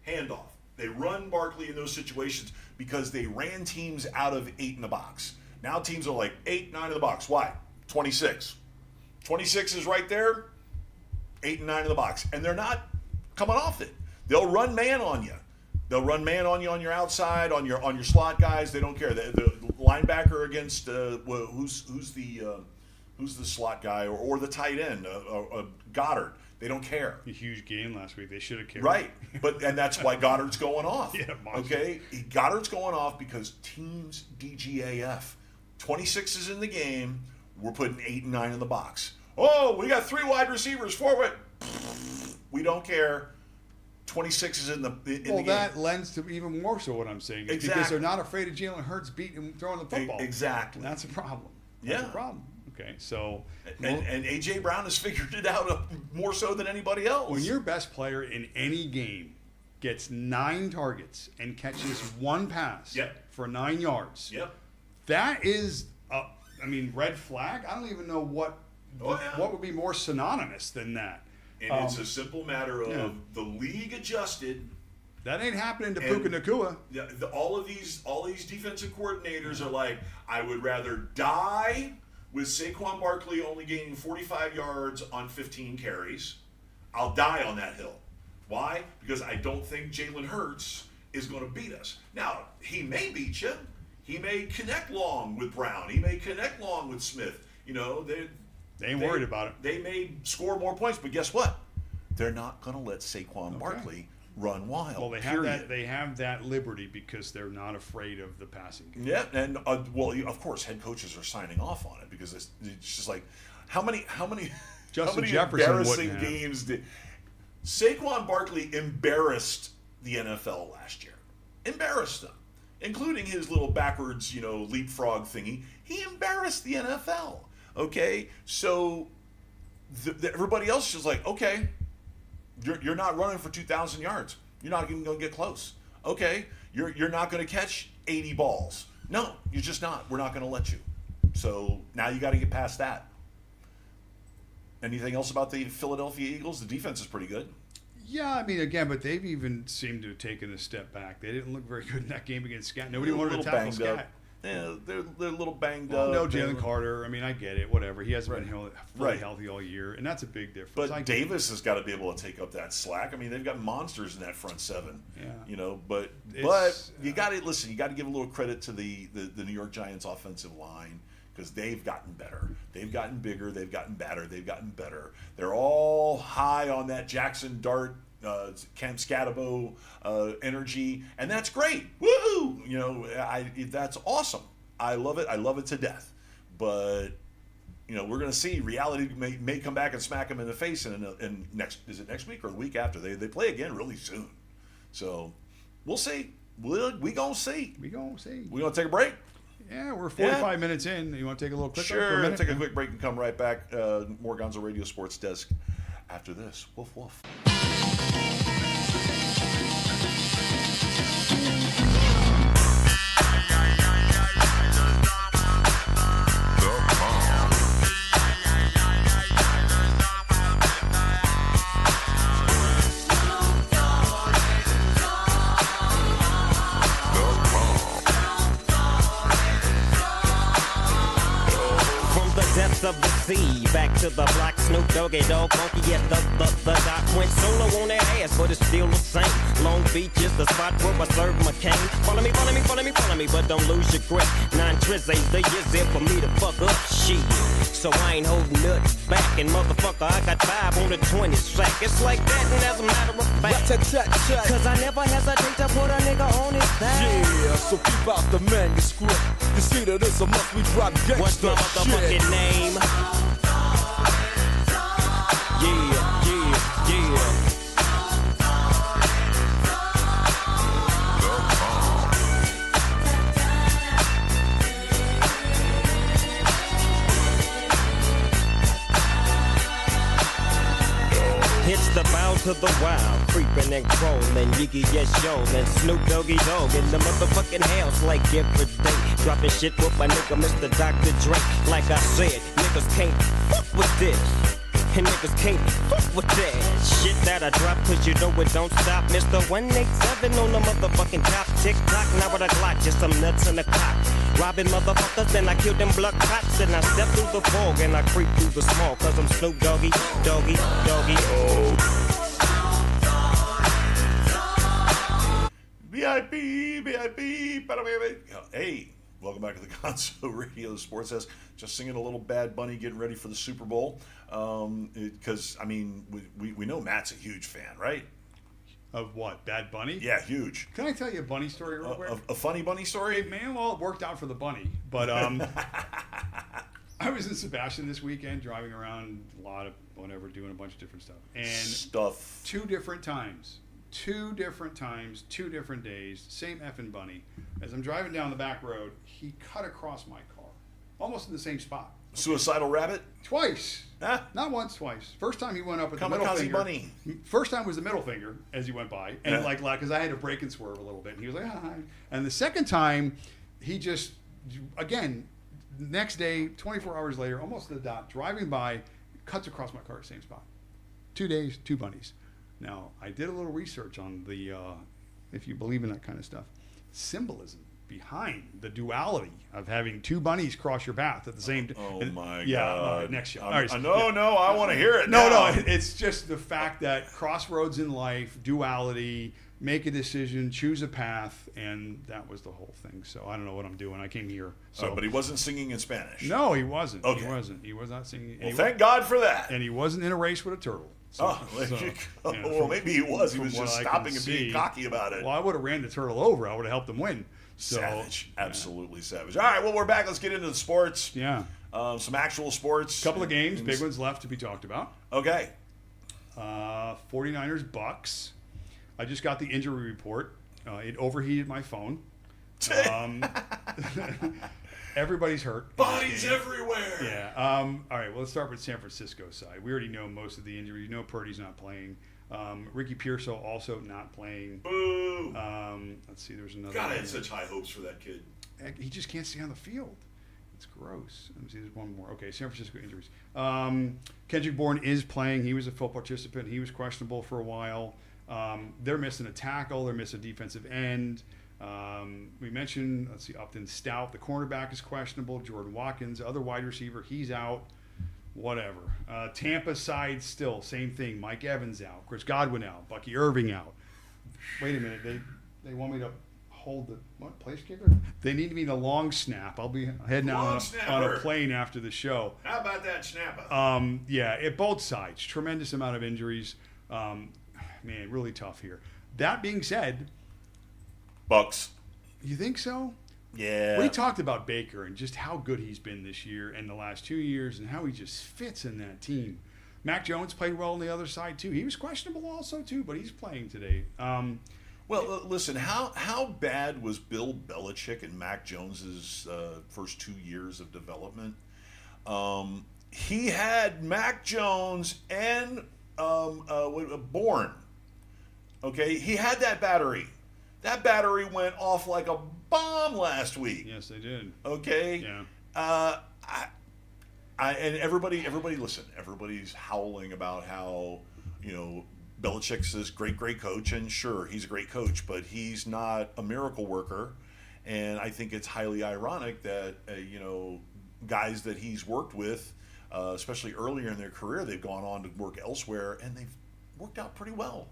Handoff. They run Barkley in those situations because they ran teams out of 8 in the box. Now teams are like 8, 9 in the box. Why? 26. 26 is right there, 8 and 9 in the box. And they're not coming off it. They'll run man on you. They'll run man on you on your outside, on your slot guys. They don't care. The linebacker against who's the slot guy or the tight end, Goddard. They don't care. A huge game last week. They should have cared. Right, and that's why Goddard's going off. Yeah, okay, Goddard's going off because teams DGAF. 26 is in the game. We're putting 8 and 9 in the box. Oh, we got 3 wide receivers forward. We don't care. 26 is in the game. Well, that lends to even more so what I'm saying. Is Exactly. Because they're not afraid of Jalen Hurts beating and throwing the football. Exactly. And that's a problem. That's Yeah. a problem. Okay, so And A.J. Brown has figured it out more so than anybody else. when your best player in any game gets 9 targets and catches 1 pass for 9 yards, that is, red flag. I don't even know what would be more synonymous than that. And it's a simple matter of the league adjusted That ain't happening to And- Puka Nacua. Yeah, all these defensive coordinators are like, I would rather die with Saquon Barkley only gaining 45 yards on 15 carries. I'll die on that hill. Why? Because I don't think Jalen Hurts is going to beat us. Now, he may beat you. He may connect long with Brown. He may connect long with Smith. You know, They ain't worried about it. They may score more points, but guess what? They're not going to let Saquon Barkley run wild. Well, they have that liberty because they're not afraid of the passing game. Yeah, and of course, head coaches are signing off on it because it's just like how many Justin many Jefferson embarrassing wouldn't have. games did Saquon Barkley embarrassed the NFL last year? Embarrassed them, including his little backwards, leapfrog thingy. He embarrassed the NFL. Okay, so everybody else is just like, okay, you're not running for 2,000 yards. You're not even going to get close. Okay, you're not going to catch 80 balls. No, you're just not. We're not going to let you. So now you got to get past that. Anything else about the Philadelphia Eagles? The defense is pretty good. Yeah, I mean, again, but they've even seemed to have taken a step back. They didn't look very good in that game against Scat. Nobody wanted to tackle Scat. Up. Yeah, they're a little banged Well, up. no Jalen Carter. I mean, I get it. Whatever. He hasn't been fully Right. healthy all year, and that's a big difference. But Davis has got to be able to take up that slack. I mean, they've got monsters in that front seven. Yeah. But you got to listen. You got to give a little credit to the New York Giants offensive line because they've gotten better. They've gotten bigger. They've gotten badder. They've gotten better. They're all high on that Jackson Dart. Cam Scatabo energy, and that's great. Woo! That's awesome. I love it. I love it to death. But we're going to see reality may come back and smack them in the face. In next week or the week after? They play again really soon. So we'll see. We gonna see. We gonna see. We gonna take a break. Yeah, we're 45 minutes in. You want to take a little quick? Sure. Take a quick break and come right back. More Gonzo Radio Sports Desk after this. Woof woof. Of the sea, back to the block, Snoop Doggy Dogg, funky, yeah, the doc went solo on that ass, but it's still the same. Long Beach is the spot where I serve my cane. Follow me, but don't lose your grip. 9 trizzies, they is it for me to fuck up shit. So I ain't holding nothing back, and motherfucker, I got 5 on the 20 sack. It's like that, and as a matter of fact, cause I never hesitate to put a nigga on his back. Yeah, so keep out the manuscript. You see that it's a must we drop gangsta What's my motherfucking name? Yeah. It's the bound to the wild, creeping and crawling, Yiggy yes yo, and Snoop Doggy Dogg in the motherfucking house like every day. Dropping shit with my nigga Mr. Dr. Dre. Like I said, niggas can't fuck with this. And niggas can't fuck with that shit that I drop, cause you know it don't stop. Mr. 187 on the motherfucking top. Tick tock, now with a Glock, just some nuts in the cock. Robbing motherfuckers, then I kill them blood cops. And I step through the fog and I creep through the small, cause I'm Snoop Doggy, Doggy, Doggy. VIP. Hey, welcome back to the Gonzo Radio Sports Desk. Just singing a little Bad Bunny, getting ready for the Super Bowl. Because, we know Matt's a huge fan, right? Of what? Bad Bunny? Yeah, huge. Can I tell you a bunny story real quick? A funny bunny story? Hey, man, well, it worked out for the bunny. But I was in Sebastian this weekend, driving around a lot of whatever, doing a bunch of different stuff. And two different times, 2 different days, same effing bunny. As I'm driving down the back road, he cut across my car, almost in the same spot. Suicidal rabbit? Twice. Huh? Not once, twice. First time he went up with the middle Kamikaze finger. bunny. First time was the middle finger as he went by, and because I had to brake and swerve a little bit, and he was like, hi. And the second time, he just, again, next day, 24 hours later, almost to the dot, driving by, cuts across my car at the same spot. 2 days, 2 bunnies. Now, I did a little research on the if you believe in that kind of stuff, symbolism behind the duality of having two bunnies cross your path at the same time. Oh my Yeah, God! next show. No, Yeah. no, I want to hear it. No, now. it's just the fact that crossroads in life, duality, make a decision, choose a path, and that was the whole thing. So I don't know what I'm doing. I came here. So, But he wasn't singing in Spanish. no, he wasn't. Okay. He wasn't. He was not singing. Well, thank God for that. And he wasn't in a race with a turtle. So, Oh, there so, you go. yeah, Well, from- maybe he was. He from was what just I stopping can and being see. cocky about it. Well, I would have ran the turtle over. I would have helped him win. So, Savage. Absolutely savage. All right, well, we're back. Let's get into the sports. Yeah. Some actual sports. Couple of games, big ones left to be talked about. Okay. 49ers Bucks. I just got the injury report. It overheated my phone. Everybody's hurt. Bodies everywhere. Yeah. All right. Well, let's start with San Francisco side. We already know most of the injuries. You know Purdy's not playing. Ricky Pearsall also not playing. Boo. Let's see. There's another. God, I one. had such high hopes for that kid. He just can't stay on the field. It's gross. Let me see. There's one more. Okay. San Francisco injuries. Kendrick Bourne is playing. He was a full participant. He was questionable for a while. They're missing a tackle. They're missing a defensive end. We mentioned, let's see, Upton Stout, the cornerback is questionable. Jordan Watkins, other wide receiver, he's out. Whatever. Tampa side still, same thing. Mike Evans out. Chris Godwin out. Bucky Irving out. Wait a minute. They want me to hold the place kicker? They need me to long snap. I'll be heading out on a plane after the show. How about that snapper? Yeah, both sides. Tremendous amount of injuries. Man, really tough here. That being said, Bucks. you think so? Yeah. We talked about Baker and just how good he's been this year and the last 2 years and how he just fits in that team. Mac Jones played well on the other side too. He was questionable also too, but he's playing today. Well, listen, how bad was Bill Belichick and Mac Jones's first 2 years of development? He had Mac Jones and Bourne. Okay, he had that battery. That battery went off like a bomb last week. Yes, they did. Okay. Yeah. And everybody, listen. Everybody's howling about how, Belichick's this great coach, and sure, he's a great coach, but he's not a miracle worker. And I think it's highly ironic that guys that he's worked with, especially earlier in their career, they've gone on to work elsewhere, and they've worked out pretty well.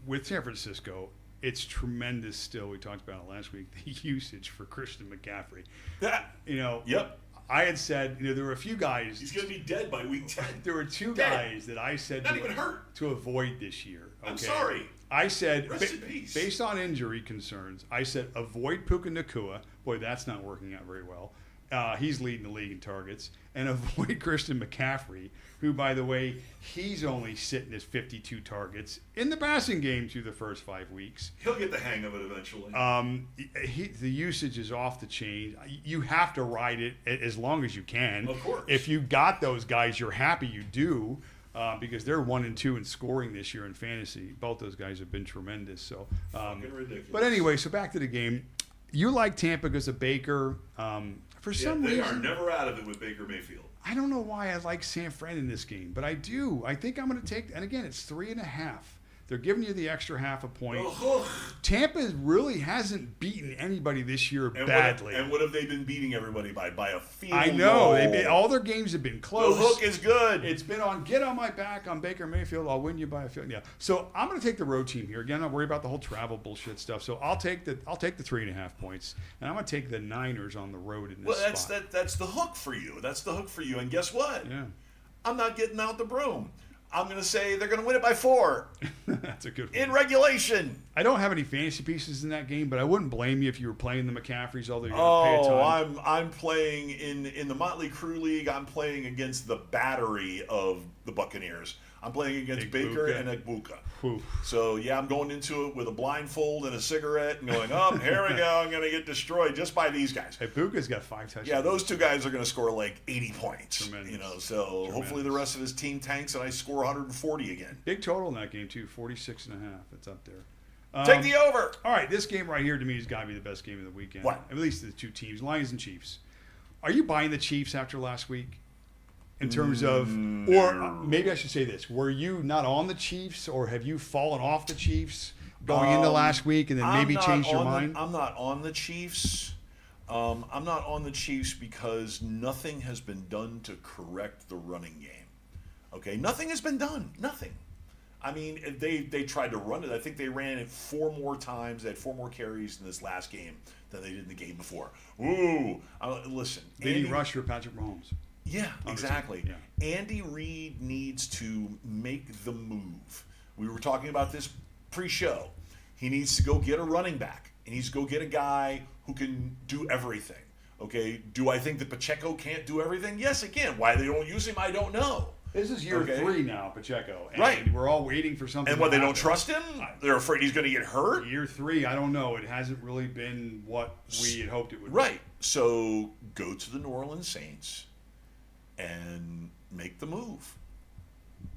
With San Francisco, it's tremendous still. We talked about it last week, the usage for Christian McCaffrey. Yep. I had said, there were a few guys. He's going to be dead by week 10. There were two Dead. guys that I said Not even hurt. to avoid this year. Okay? I'm sorry. I said, Rest in peace. based on injury concerns, I said avoid Puka Nacua. Boy, that's not working out very well. He's leading the league in targets. And avoid Christian McCaffrey, who, by the way, he's only sitting at 52 targets in the passing game through the first 5 weeks. He'll get the hang of it eventually. The usage is off the chain. You have to ride it as long as you can. Of course. If you got those guys, you're happy you do, because they're 1 and 2 in scoring this year in fantasy. Both those guys have been tremendous. So, Fucking ridiculous. But anyway, so back to the game. You like Tampa because of Baker. For some they reason, are never out of it with Baker Mayfield. I don't know why I like San Fran in this game, but I do. I think I'm going to take, and again, it's 3.5. They're giving you the extra half a point. Oh. Tampa really hasn't beaten anybody this year badly. What have they been beating everybody by? By a field I know. goal. All their games have been close. The hook is good. It's been on get on my back on Baker Mayfield. I'll win you by a field. Yeah. So I'm going to take the road team here. Again, I'm not worried about the whole travel bullshit stuff. So I'll take the 3.5 points, and I'm going to take the Niners on the road in this spot. That's the hook for you. That's the hook for you. And guess what? Yeah. I'm not getting out the broom. I'm going to say they're going to win it by 4 That's a good one. in regulation. I don't have any fantasy pieces in that game, but I wouldn't blame you if you were playing the McCaffreys, although you're going to pay a ton. I'm playing in the Motley Crue League. I'm playing against the battery of the Buccaneers. I'm playing against Baker and Egbuka. So, yeah, I'm going into it with a blindfold and a cigarette and going, here we go. I'm going to get destroyed just by these guys. Egbuka's got 5 touchdowns. Yeah, those two guys are going to score like 80 points. Tremendous. Hopefully the rest of his team tanks and I score 140 again. Big total in that game, too, 46.5. It's up there. Take the over. All right, this game right here to me has got to be the best game of the weekend. What? At least the two teams, Lions and Chiefs. Are you buying the Chiefs after last week? in terms of, or maybe I should say this: were you not on the Chiefs, or have you fallen off the Chiefs going into last week, and then maybe changed your mind? I'm not on the Chiefs. I'm not on the Chiefs because nothing has been done to correct the running game. Okay, nothing has been done. Nothing. I mean, they tried to run it. I think they ran it 4 more times. They had 4 more carries in this last game than they did in the game before. Ooh, listen. Leading rusher Patrick Mahomes. Yeah, exactly. Yeah. Andy Reid needs to make the move. We were talking about this pre-show. He needs to go get a running back. He needs to go get a guy who can do everything. Okay, do I think that Pacheco can't do everything? Yes, it can. Why they don't use him, I don't know. This is year 3 now, Pacheco. And right. We're all waiting for something. And what, they don't trust him? They're afraid he's going to get hurt? Year 3, I don't know. It hasn't really been what we had hoped it would be. Right. So go to the New Orleans Saints and make the move.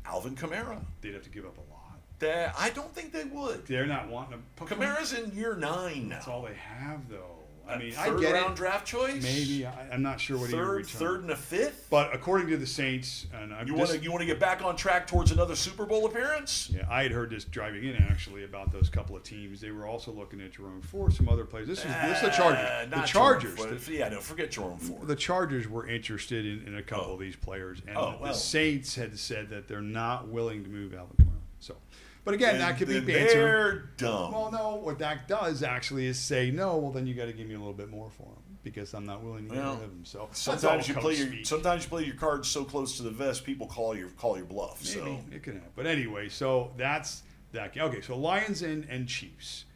Alvin Kamara. They'd have to give up a lot. I don't think they would. They're not wanting to. Kamara's in year 9 now. That's all they have, though. I mean, third I get round it. draft choice. Maybe I'm not sure what he would return. Third and a 5th. But according to the Saints, and you want to get back on track towards another Super Bowl appearance? Yeah, I had heard this driving in actually about those couple of teams. They were also looking at Jerome Ford, some other players. This is the Chargers. The Chargers. Forget Jerome Ford. The Chargers were interested in a couple of these players, and the Saints had said that they're not willing to move Alvin Kamara. So. But again, that could be the answer. They're dumb. Well, no, what that does actually is say, no, well, then you got to give me a little bit more for him because I'm not willing to get rid of him. So sometimes you play your cards so close to the vest, people call your bluff. Maybe. So It can happen. But anyway, so that's that game. Okay, so Lions and Chiefs.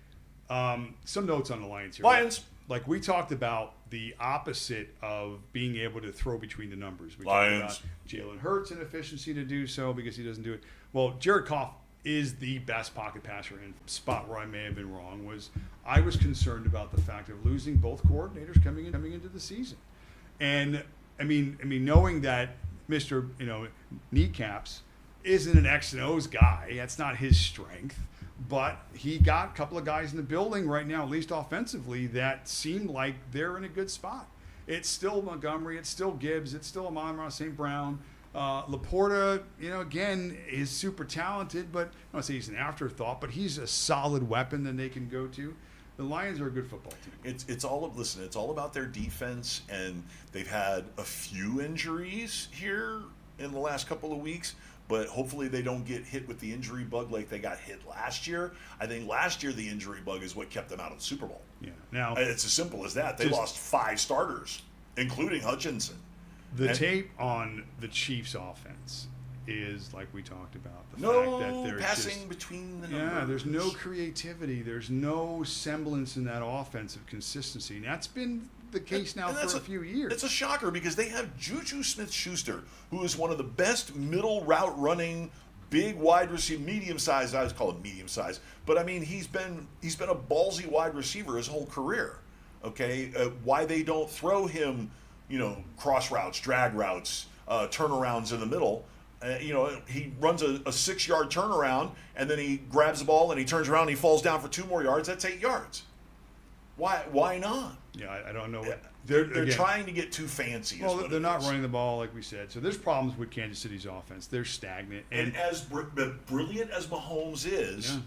Some notes on the Lions here. Lions. Like we talked about the opposite of being able to throw between the numbers. We Lions. talked about Jalen Hurts' inefficiency to do so because he doesn't do it. Well, Jared Goff is the best pocket passer. In spot where I may have been wrong was I was concerned about the fact of losing both coordinators coming into the season, and I mean knowing that Mr. Kneecaps isn't an X and O's guy. That's not his strength, but he got a couple of guys in the building right now, at least offensively, that seem like they're in a good spot. It's still Montgomery, it's still Gibbs, it's still Amon-Ra St. Brown. Laporta, again, is super talented, but I don't want to say he's an afterthought, but he's a solid weapon that they can go to. The Lions are a good football team. It's all about their defense, and they've had a few injuries here in the last couple of weeks, but hopefully they don't get hit with the injury bug like they got hit last year. I think last year the injury bug is what kept them out of the Super Bowl. Yeah. Now it's as simple as that. They lost 5 starters, including Hutchinson. The tape on the Chiefs' offense is like we talked about. The no fact that there's passing between the numbers. Yeah, there's no creativity. There's no semblance in that offensive consistency. And that's been the case now for a few years. It's a shocker because they have Juju Smith-Schuster, who is one of the best middle route running, big wide receiver, medium-sized. I would call him medium-sized, but I mean he's been a ballsy wide receiver his whole career. Okay, why they don't throw him? Cross routes, drag routes, turnarounds in the middle. He runs a 6-yard turnaround, and then he grabs the ball and he turns around and he falls down for 2 more yards. That's 8 yards. Why not? Yeah, I don't know. They're trying to get too fancy. Well, they're not running the ball like we said. So there's problems with Kansas City's offense. They're stagnant. And as brilliant as Mahomes is,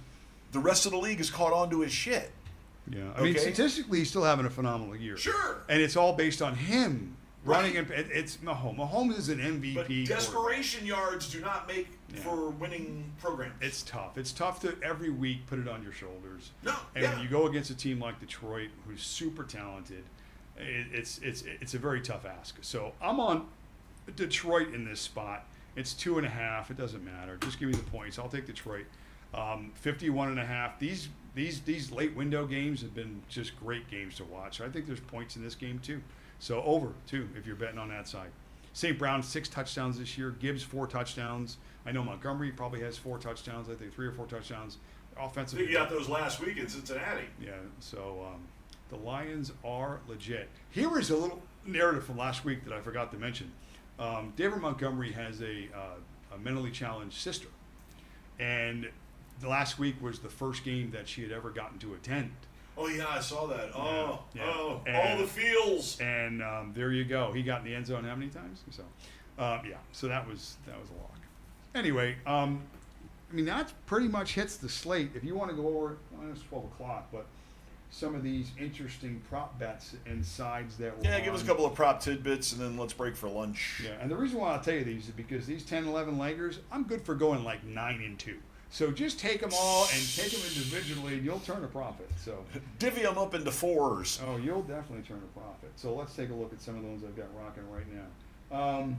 the rest of the league has caught on to his shit. Yeah, I mean, statistically, he's still having a phenomenal year. Sure. And it's all based on him running. It's Mahomes. Mahomes is an MVP. But desperation yards do not make for winning programs. It's tough. It's tough to every week put it on your shoulders. No. And when you go against a team like Detroit, who's super talented, it's a very tough ask. So I'm on Detroit in this spot. It's 2.5. It doesn't matter. Just give me the points. I'll take Detroit. 51.5. These late window games have been just great games to watch. So I think there's points in this game too. So over too if you're betting on that side. St. Brown 6 touchdowns this year. Gibbs 4 touchdowns. I know Montgomery probably has 4 touchdowns. I think 3 or 4 touchdowns. Offensive. I think you got those last week in Cincinnati. Yeah. So the Lions are legit. Here is a little narrative from last week that I forgot to mention. David Montgomery has a mentally challenged sister, and the last week was the first game that she had ever gotten to attend. Oh yeah, I saw that. Yeah. All the feels. And there you go. He got in the end zone how many times? So Yeah, so that was a lock. Anyway, I mean that pretty much hits the slate. If you want to go over, well, it's 12 o'clock, but some of these interesting prop bets and sides that were Yeah, give us a couple of prop tidbits, and then let's break for lunch. Yeah, and the reason why I'll tell you these is because these 10, 11 leggers, I'm good for going like 9-2. So just take them all and take them individually, and you'll turn a profit. So Divvy them up into fours. oh, you'll definitely turn a profit. So let's take a look at some of the ones I've got rocking right now.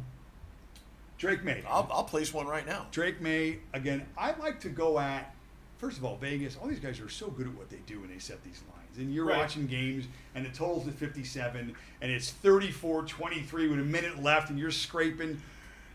Drake May. I'll place one right now. Drake May, again, I like to go at, first of all, Vegas. All these guys are so good at what they do when they set these lines. And you're Right. watching games, and the total's at 57, and it's 34-23 with a minute left, and you're scraping.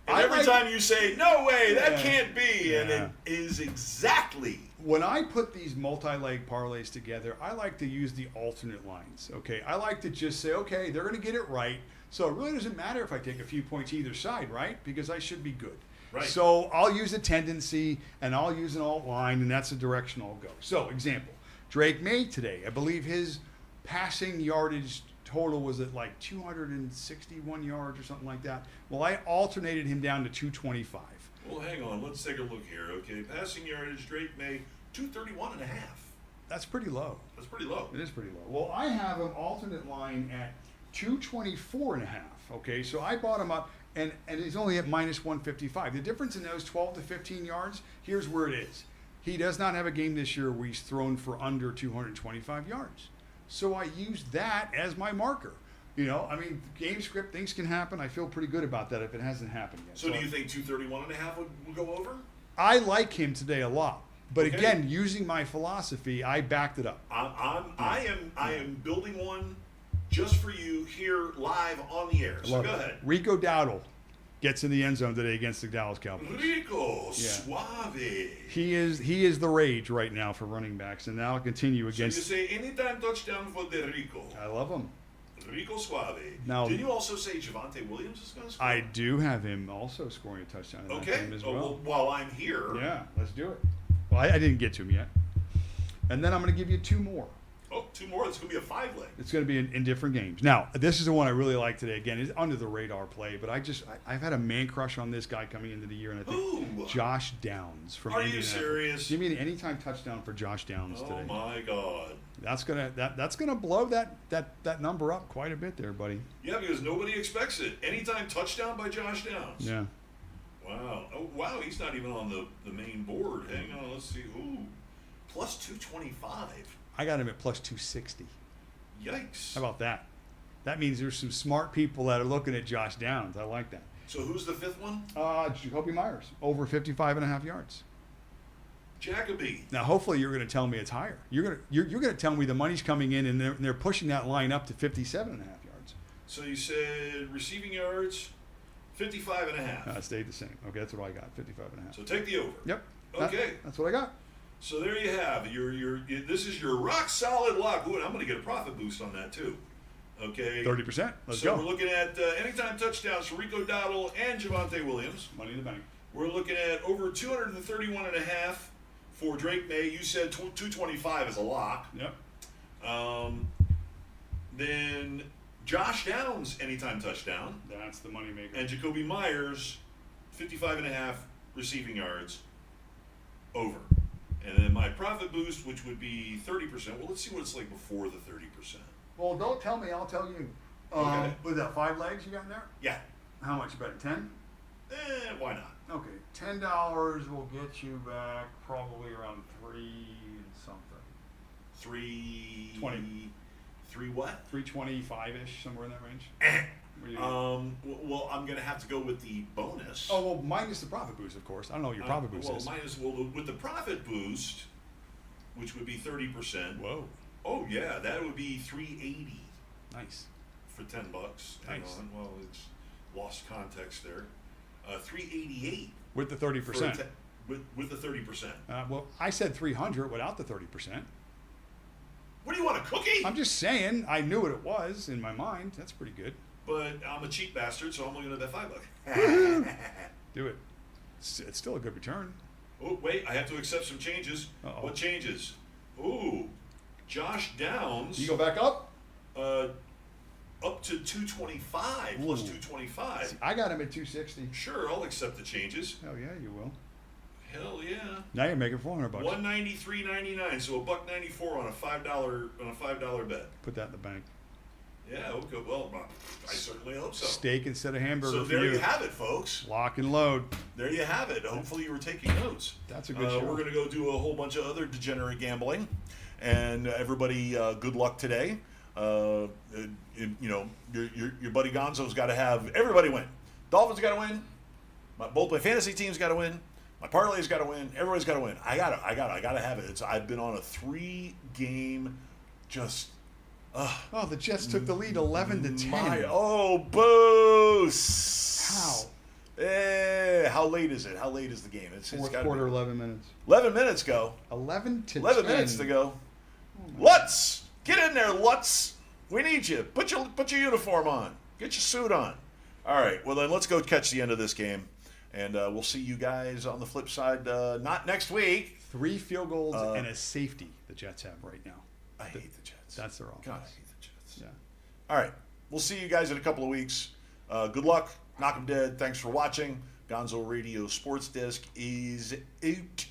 And I every like- time you say, no way, that Yeah. can't be, and Yeah. it is exactly. When I put these multi-leg parlays together, I like to use the alternate lines. Okay, I like to just say, okay, they're going to get it right, so it really doesn't matter if I take a few points either side, right? Because I should be good. Right. So I'll use a tendency and I'll use an alt line, and that's the direction I'll go. So, example, Drake May today, I believe his passing yardage total was at like 261 yards or something like that. Well, I alternated him down to 225. Well, hang on. Let's take a look here. Okay, passing yardage, Drake May, 231.5. That's pretty low. That's pretty low. It is pretty low. Well, I have an alternate line at 224.5. Okay, so I bought him up, and he's only at minus 155. The difference in those 12 to 15 yards, here's where it is. He does not have a game this year where he's thrown for under 225 yards. So I used that as my marker. You know, I mean, game script, things can happen. I feel pretty good about that if it hasn't happened yet. So do you think 231.5 would go over? I like him today a lot. But Okay. again, using my philosophy, I backed it up. I am building one just for you here live on the air. So Love go it. ahead. Rico Dowdle gets in the end zone today against the Dallas Cowboys. Rico Suave. He is the rage right now for running backs, and that'll continue So you against. say anytime touchdown for the Rico. I love him. Rico Suave. Now- Did you also say Javonte Williams is going to score? I do have him also scoring a touchdown in that Okay. game as Oh, well. while I'm here. Yeah, let's do it. Well, I didn't get to him yet. And then I'm going to give you two more. Oh, two more. It's going to be a 5-leg. It's going to be in different games. Now, this is the one I really like today. Again, it's under the radar play, but I've had a man crush on this guy coming into the year, and I think Who? Josh Downs from Are you Indianapolis. serious? Give me an anytime touchdown for Josh Downs Oh today. my God. That's gonna blow that number up quite a bit there, buddy. Yeah, because nobody expects it. Anytime touchdown by Josh Downs. Yeah. Wow. Oh, wow. He's not even on the main board. Hang on. Let's see. Ooh. Plus 225. I got him at plus 260. Yikes. How about that? That means there's some smart people that are looking at Josh Downs. I like that. So who's the fifth one? Jacoby Myers, over 55.5 yards. Jacoby. Now, hopefully, you're going to tell me it's higher. You're going to tell me the money's coming in, and they're pushing that line up to 57.5 yards. So you said receiving yards, 55.5. It stayed the same. Okay, that's what I got, 55.5. So take the over. Yep. Okay. That's what I got. So there you have this is your rock solid lock. Ooh, and I'm going to get a profit boost on that too. Okay. 30%. Let's so go. we're looking at anytime touchdowns for Rico Dowdle and Javonte Williams. Money in the bank. We're looking at over 231.5 for Drake May. You said 225 is a lock. Yep. Then Josh Downs anytime touchdown, That's the money maker. and Jacoby Myers 55.5 receiving yards over. And then my profit boost, which would be 30%. Well, let's see what it's like before the 30%. Well, don't tell me. I'll tell you. Okay. Was that 5 legs you got in there? Yeah. How much you bet? 10? Why not? Okay. $10 will get you back probably around 3 and something. 320. 3 what? 325-ish, somewhere in that range. What do you do? Well, I'm gonna have to go with the bonus. Oh, well, minus the profit boost, of course. I don't know what your profit boost is. With the profit boost, which would be 30%. Whoa. Oh yeah, that would be 380 Nice. for $10. Hang Nice. on. Well, it's lost context there. 388 With the for 30%. with the 30%. Well, I said 300 without the 30%. What do you want, a cookie? I'm just saying, I knew what it was in my mind. That's pretty good. But I'm a cheap bastard, so I'm only gonna bet $5. Do it. It's still a good return. Oh wait, I have to accept some changes. Uh-oh. What changes? Ooh, Josh Downs. You go back up? up to 225 plus Ooh. 225. I got him at 260. Sure, I'll accept the changes. Oh yeah, you will. Hell yeah. Now you're making $400. $193.99, so $1.94 on a $5 bet. Put that in the bank. Yeah, okay. Well, I certainly hope so. Steak instead of hamburger. So for there you have it, folks. Lock and load. There you have it. Hopefully you were taking notes. That's a good show. We're going to go do a whole bunch of other degenerate gambling, and everybody, good luck today. You know, your buddy Gonzo's got to have everybody win. Dolphins got to win. Both my fantasy teams got to win. My parlay's got to win. Everybody's got to win. I gotta have it. I've been on a 3-game, just. Oh, the Jets took the lead 11-10. Boost. How? How late is it? How late is the game? It's Fourth gotta quarter, be 11 minutes. 11 minutes go. 11 to 11 10. minutes to go. Lutz, get in there, Lutz. We need you. Put your uniform on. Get your suit on. All right. Well, then let's go catch the end of this game. And we'll see you guys on the flip side, not next week. 3 field goals and a safety the Jets have right now. I hate the Jets. That's their offense. God, I hate the Jets. Yeah. All right. We'll see you guys in a couple of weeks. Good luck. Knock 'em dead. Thanks for watching. Gonzo Radio Sports Desk is out.